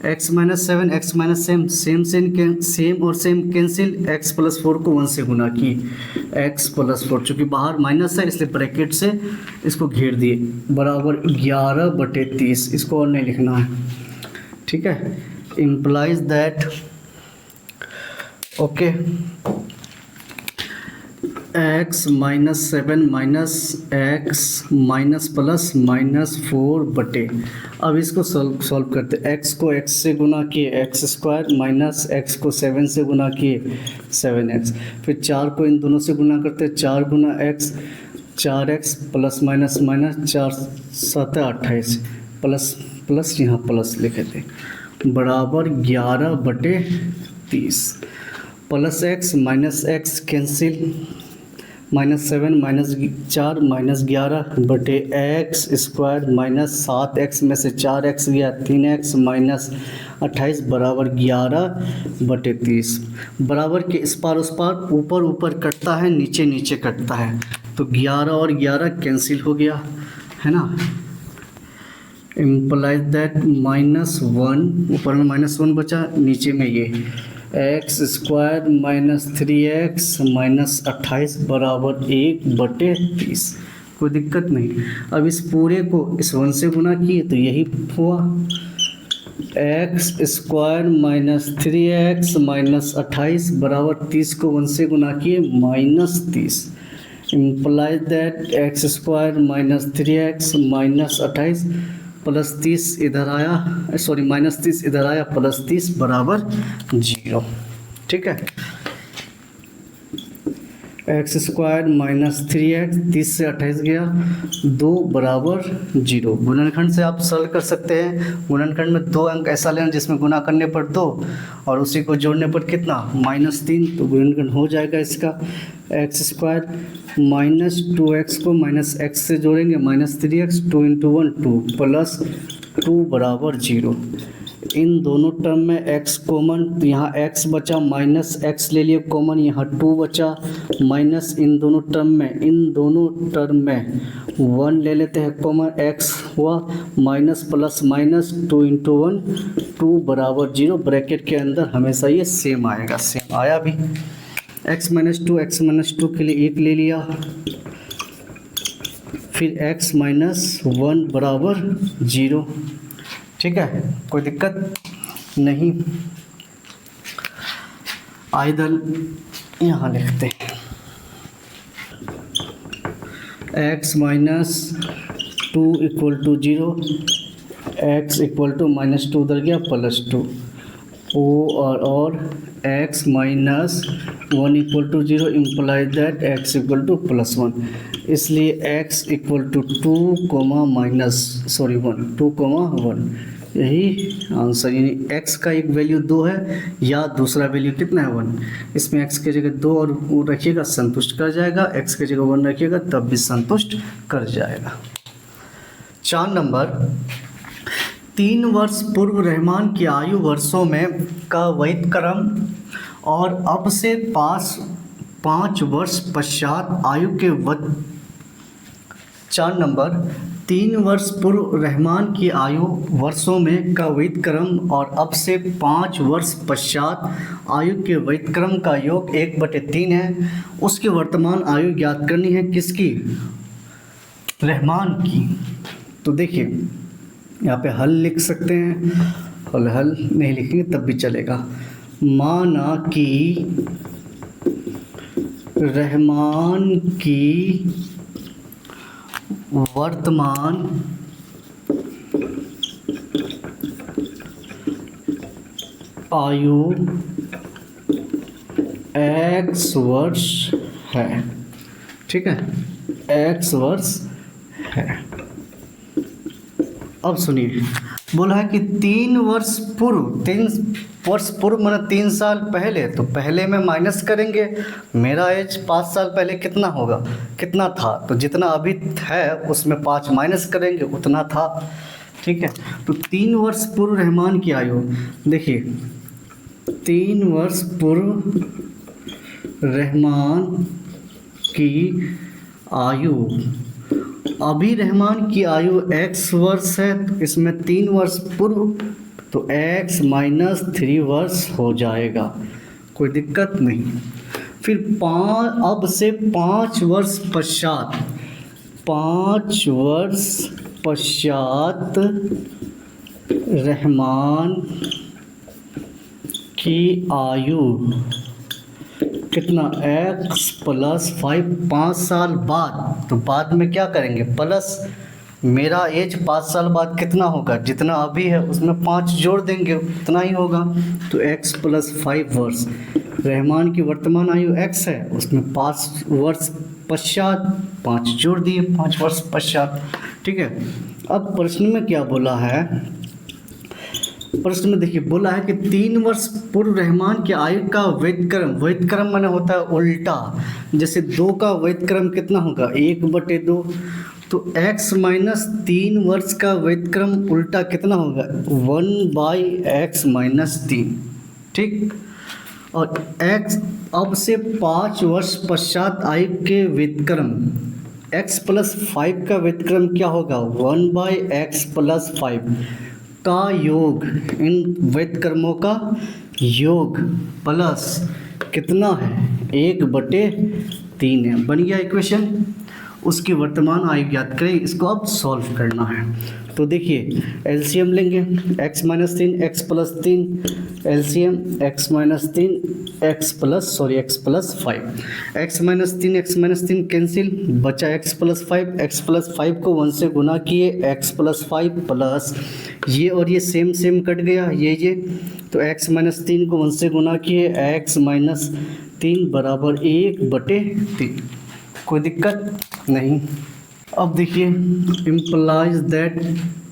x - 7 x - 7 same और सेम कैंसिल, x + 4 को 1 से गुना किए, x + 4 चूँकि बाहर माइनस है इसलिए ब्रैकेट से इसको घेर दिए, बराबर 11/30। इसको और नहीं लिखना है। ठीक है, implies that okay x - 7 minus x minus plus -4 बटे, अब इसको सॉल्व करते, x को x से गुना किए x² माइनस x को 7 से गुना किए 7x, फिर 4 को इन दोनों से गुना करते 4 गुना x 4x plus minus minus 4 7 28 plus plus यहाँ प्लस लिखे थे, बराबर 11/30 plus x minus x cancel, -7 -4 -11 बटे x² माइनस 7x में से 4x गया 3x माइनस 28 बराबर 11/30। बराबर के इस पार उस पार, ऊपर ऊपर कटता है, नीचे नीचे कटता है, तो 11 और 11 कैंसिल हो गया है ना। इम्प्लाइज दैट -1, ऊपर में -1 बचा, नीचे में ये x² माइनस 3x माइनस 28 बराबर 1/30। कोई दिक्कत नहीं। अब इस पूरे को इस 1 से गुना किए तो यही हुआ, x² माइनस 3x माइनस 28 बराबर 30 को 1 से गुना किए -30। Implies that x² minus 3x minus 28 plus 30 इधर आया, सॉरी -30 इधर आया, प्लस 30 बराबर 0। ठीक है, x² माइनस 3x 30 से 28 गया 2 बराबर 0। गुणनखंड से आप सॉल्व कर सकते हैं। गुणनखंड में 2 अंक ऐसा लेना जिसमें गुना करने पर 2 और उसी को जोड़ने पर कितना -3, तो गुणनखंड हो जाएगा इसका x² माइनस 2x को माइनस x से जोड़ेंगे -3x 2 × 1 2 प्लस 2 बराबर 0। इन दोनों टर्म में x कॉमन, तो यहाँ x बचा माइनस x ले लिए कॉमन, यहाँ 2 बचा माइनस इन दोनों टर्म में 1 ले लेते हैं कॉमन, x हुआ माइनस प्लस माइनस 2 × 1 2 बराबर 0। ब्रैकेट के अंदर हमेशा ये सेम आएगा, सेम आया भी। x - 2 के लिए 1 ले लिया, फिर x - 1 बराबर 0। ठीक है, कोई दिक्कत नहीं। आइदल यहाँ लिखते हैं x - 2 equal to 0, x equal to -2 उधर गया +2, और x माइनस 1 इक्वल टू 0 इम्प्लाई दैट x इक्वल टू +1, इसलिए x इक्वल टू 2 1, यही आंसर, यानी x का एक वैल्यू 2 है या दूसरा वैल्यू कितना है 1, इसमें x की जगह 2 और वो रखिएगा संतुष्ट कर जाएगा, x की जगह 1 रखिएगा तब भी संतुष्ट कर जाएगा। 4 नंबर, 3 वर्ष पूर्व रहमान की आयु वर्षों में का वैध क्रम और अब से 5 वर्ष पश्चात आयु के 4 नंबर, 3 वर्ष पूर्व रहमान की आयु वर्षों में का वैध क्रम और अब से 5 वर्ष पश्चात आयु के वैध क्रम का योग 1/3 है। उसकी वर्तमान आयु ज्ञात करनी है, किसकी? रहमान की। तो देखिए यहाँ पे हल लिख सकते हैं और हल नहीं लिखेंगे तब भी चलेगा। माना कि रहमान की वर्तमान आयु x वर्ष है, ठीक है, x वर्ष है। अब सुनिए, बोला है कि 3 वर्ष पूर्व माना 3 साल पहले, तो पहले में माइनस करेंगे, मेरा एज 5 साल पहले कितना होगा, कितना था, तो जितना अभी है उसमें 5 माइनस करेंगे उतना था, ठीक है। तो 3 वर्ष पूर्व रहमान की आयु, देखिए 3 वर्ष पूर्व रहमान की आयु, अभी रहमान की आयु x वर्ष है, तो इसमें 3 वर्ष पूर्व तो x माइनस 3 वर्ष हो जाएगा, कोई दिक्कत नहीं। फिर अब से 5 वर्ष पश्चात, 5 वर्ष पश्चात रहमान की आयु कितना, x + 5, 5 साल बाद, तो बाद में क्या करेंगे प्लस, मेरा एज 5 साल बाद कितना होगा, जितना अभी है उसमें 5 जोड़ देंगे उतना ही होगा, तो x + 5 वर्ष, रहमान की वर्तमान आयु x है, उसमें 5 वर्ष पश्चात 5 जोड़ दिए, 5 वर्ष पश्चात, ठीक है। अब प्रश्न में क्या बोला है, प्रश्न में देखिए बोला है कि 3 वर्ष पूर्व रहमान की आयु का वैध क्रम माने होता है उल्टा, जैसे 2 का वैध क्रम कितना होगा 1/2, तो x माइनस 3 वर्ष का वैध क्रम उल्टा कितना होगा 1/x माइनस 3, ठीक। और x अब से 5 वर्ष पश्चात आयु के वैध क्रम, x + 5 का वैध क्रम क्या होगा 1/x + 5 का योग, इन वैध क्रमों का योग प्लस कितना है 1/3 है, बन गया इक्वेशन। उसकी वर्तमान आयु ज्ञात करें, इसको अब सॉल्व करना है। तो देखिए एलसीएम लेंगे, x - 3 x + 3, LCM x - 3 x + 5, x - 3 cancel, बचा x + 5, x + 5 को 1 से गुना किए, x + 5 प्लस ये और ये सेम कट गया, ये तो x - 3 को 1 से गुना किए, x - 3 बराबर 1/3, कोई दिक्कत नहीं। अब देखिए इम्प्लाइज दैट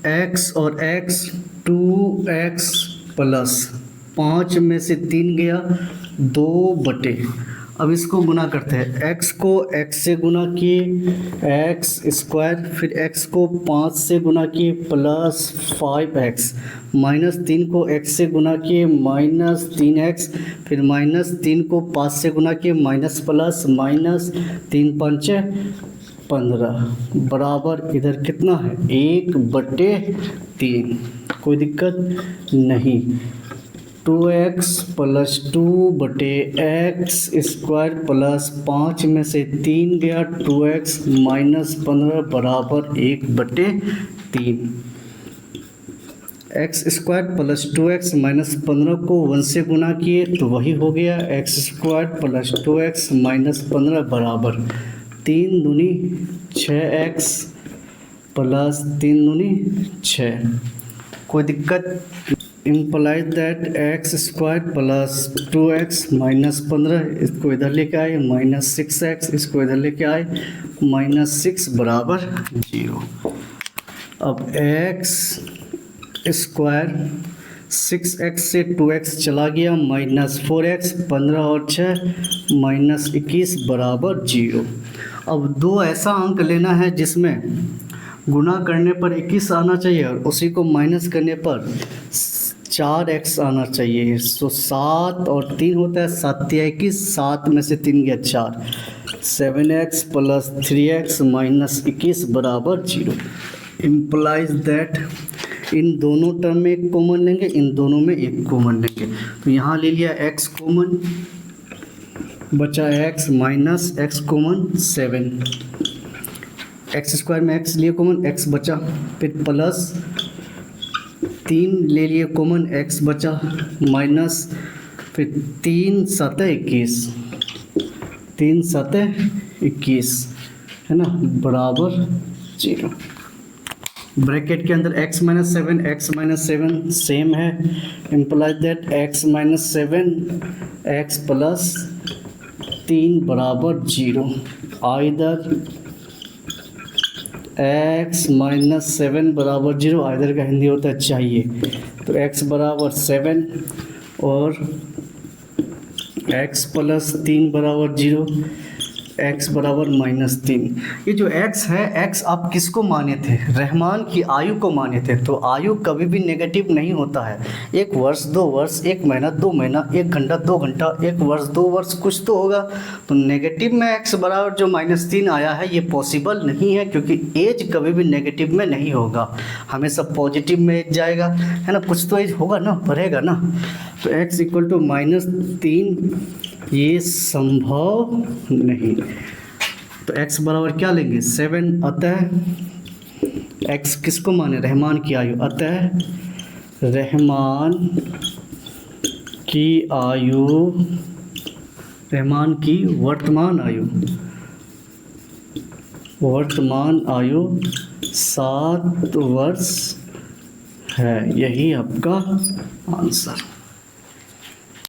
x और x 2x प्लस 5 में से 3 गया 2/, अब इसको गुना करते हैं, x को x से गुना किए x², फिर x को 5 से गुना किए प्लस 5x, -3 को x से गुना किए -3x, फिर -3 को 5 से गुना किए माइनस प्लस -3 5 15 बराबर इधर कितना है 1/3, कोई दिक्कत नहीं। 2x + 2/x² प्लस 5 में से 3 गया 2x - 15 बराबर 1/3, x² + 2x - 15 को 1 से गुना किए तो वही हो गया x² + 2x - 15 बराबर 3 दूनी 6x प्लस 3 दूनी 6। कोई दिक्कत? Implies that x square plus 2x minus 15, इसको इधर लेके आए माइनस 6x, इसको इधर लेके आए माइनस 6 बराबर 0। अब एक्स स्क्वायर 6x से 2x चला गया माइनस 4x, 15 और 6 माइनस 21 बराबर 0। अब दो ऐसा अंक लेना है जिसमें गुना करने पर 21 आना चाहिए और उसी को माइनस करने पर 4x आना चाहिए। तो 7 और 3 होता है 7 या 21, 7 में से 3 गया 4, 7x प्लस 3x माइनस 21 बराबर 0। इम्प्लाइज दैट इन दोनों टर्म में एक कॉमन लेंगे, इन दोनों में एक कॉमन लेंगे। तो यहाँ ले लिया x कॉमन, बचा x minus x common 7, x square में x लिए कॉमन, x बचा, फिर प्लस 3 ले लिए कॉमन, x बचा माइनस, फिर 3 7 21, 3 7 21 है ना बराबर 0। ब्रैकेट के अंदर x माइनस 7 सेम है। Implies that x minus 7 x plus 3 बराबर 0। आइदर x माइनस 7 बराबर 0, आइदर का हिंदी होता है चाहिए। तो x बराबर 7 और x प्लस 3 बराबर 0, x बराबर माइनस 3। ये जो x है, x आप किसको माने थे? रहमान की आयु को माने थे। तो आयु कभी भी नेगेटिव नहीं होता है। 1 वर्ष 2 वर्ष, 1 महीना 2 महीना, 1 घंटा 2 घंटा, 1 वर्ष 2 वर्ष, कुछ तो होगा। तो नेगेटिव में x बराबर जो माइनस 3 आया है ये पॉसिबल नहीं है, क्योंकि एज कभी भी नेगेटिव में नहीं होगा, हमेशा पॉजिटिव में एज जाएगा, है ना। कुछ तो एज होगा ना, बढ़ेगा ना। तो x इक्वल टू माइनस 3 ये संभव नहीं। तो x बराबर क्या लेंगे 7, अतः x किसको माने? रहमान की आयु, अतः रहमान की आयु, रहमान की वर्तमान आयु 7 वर्ष है। यही आपका आंसर।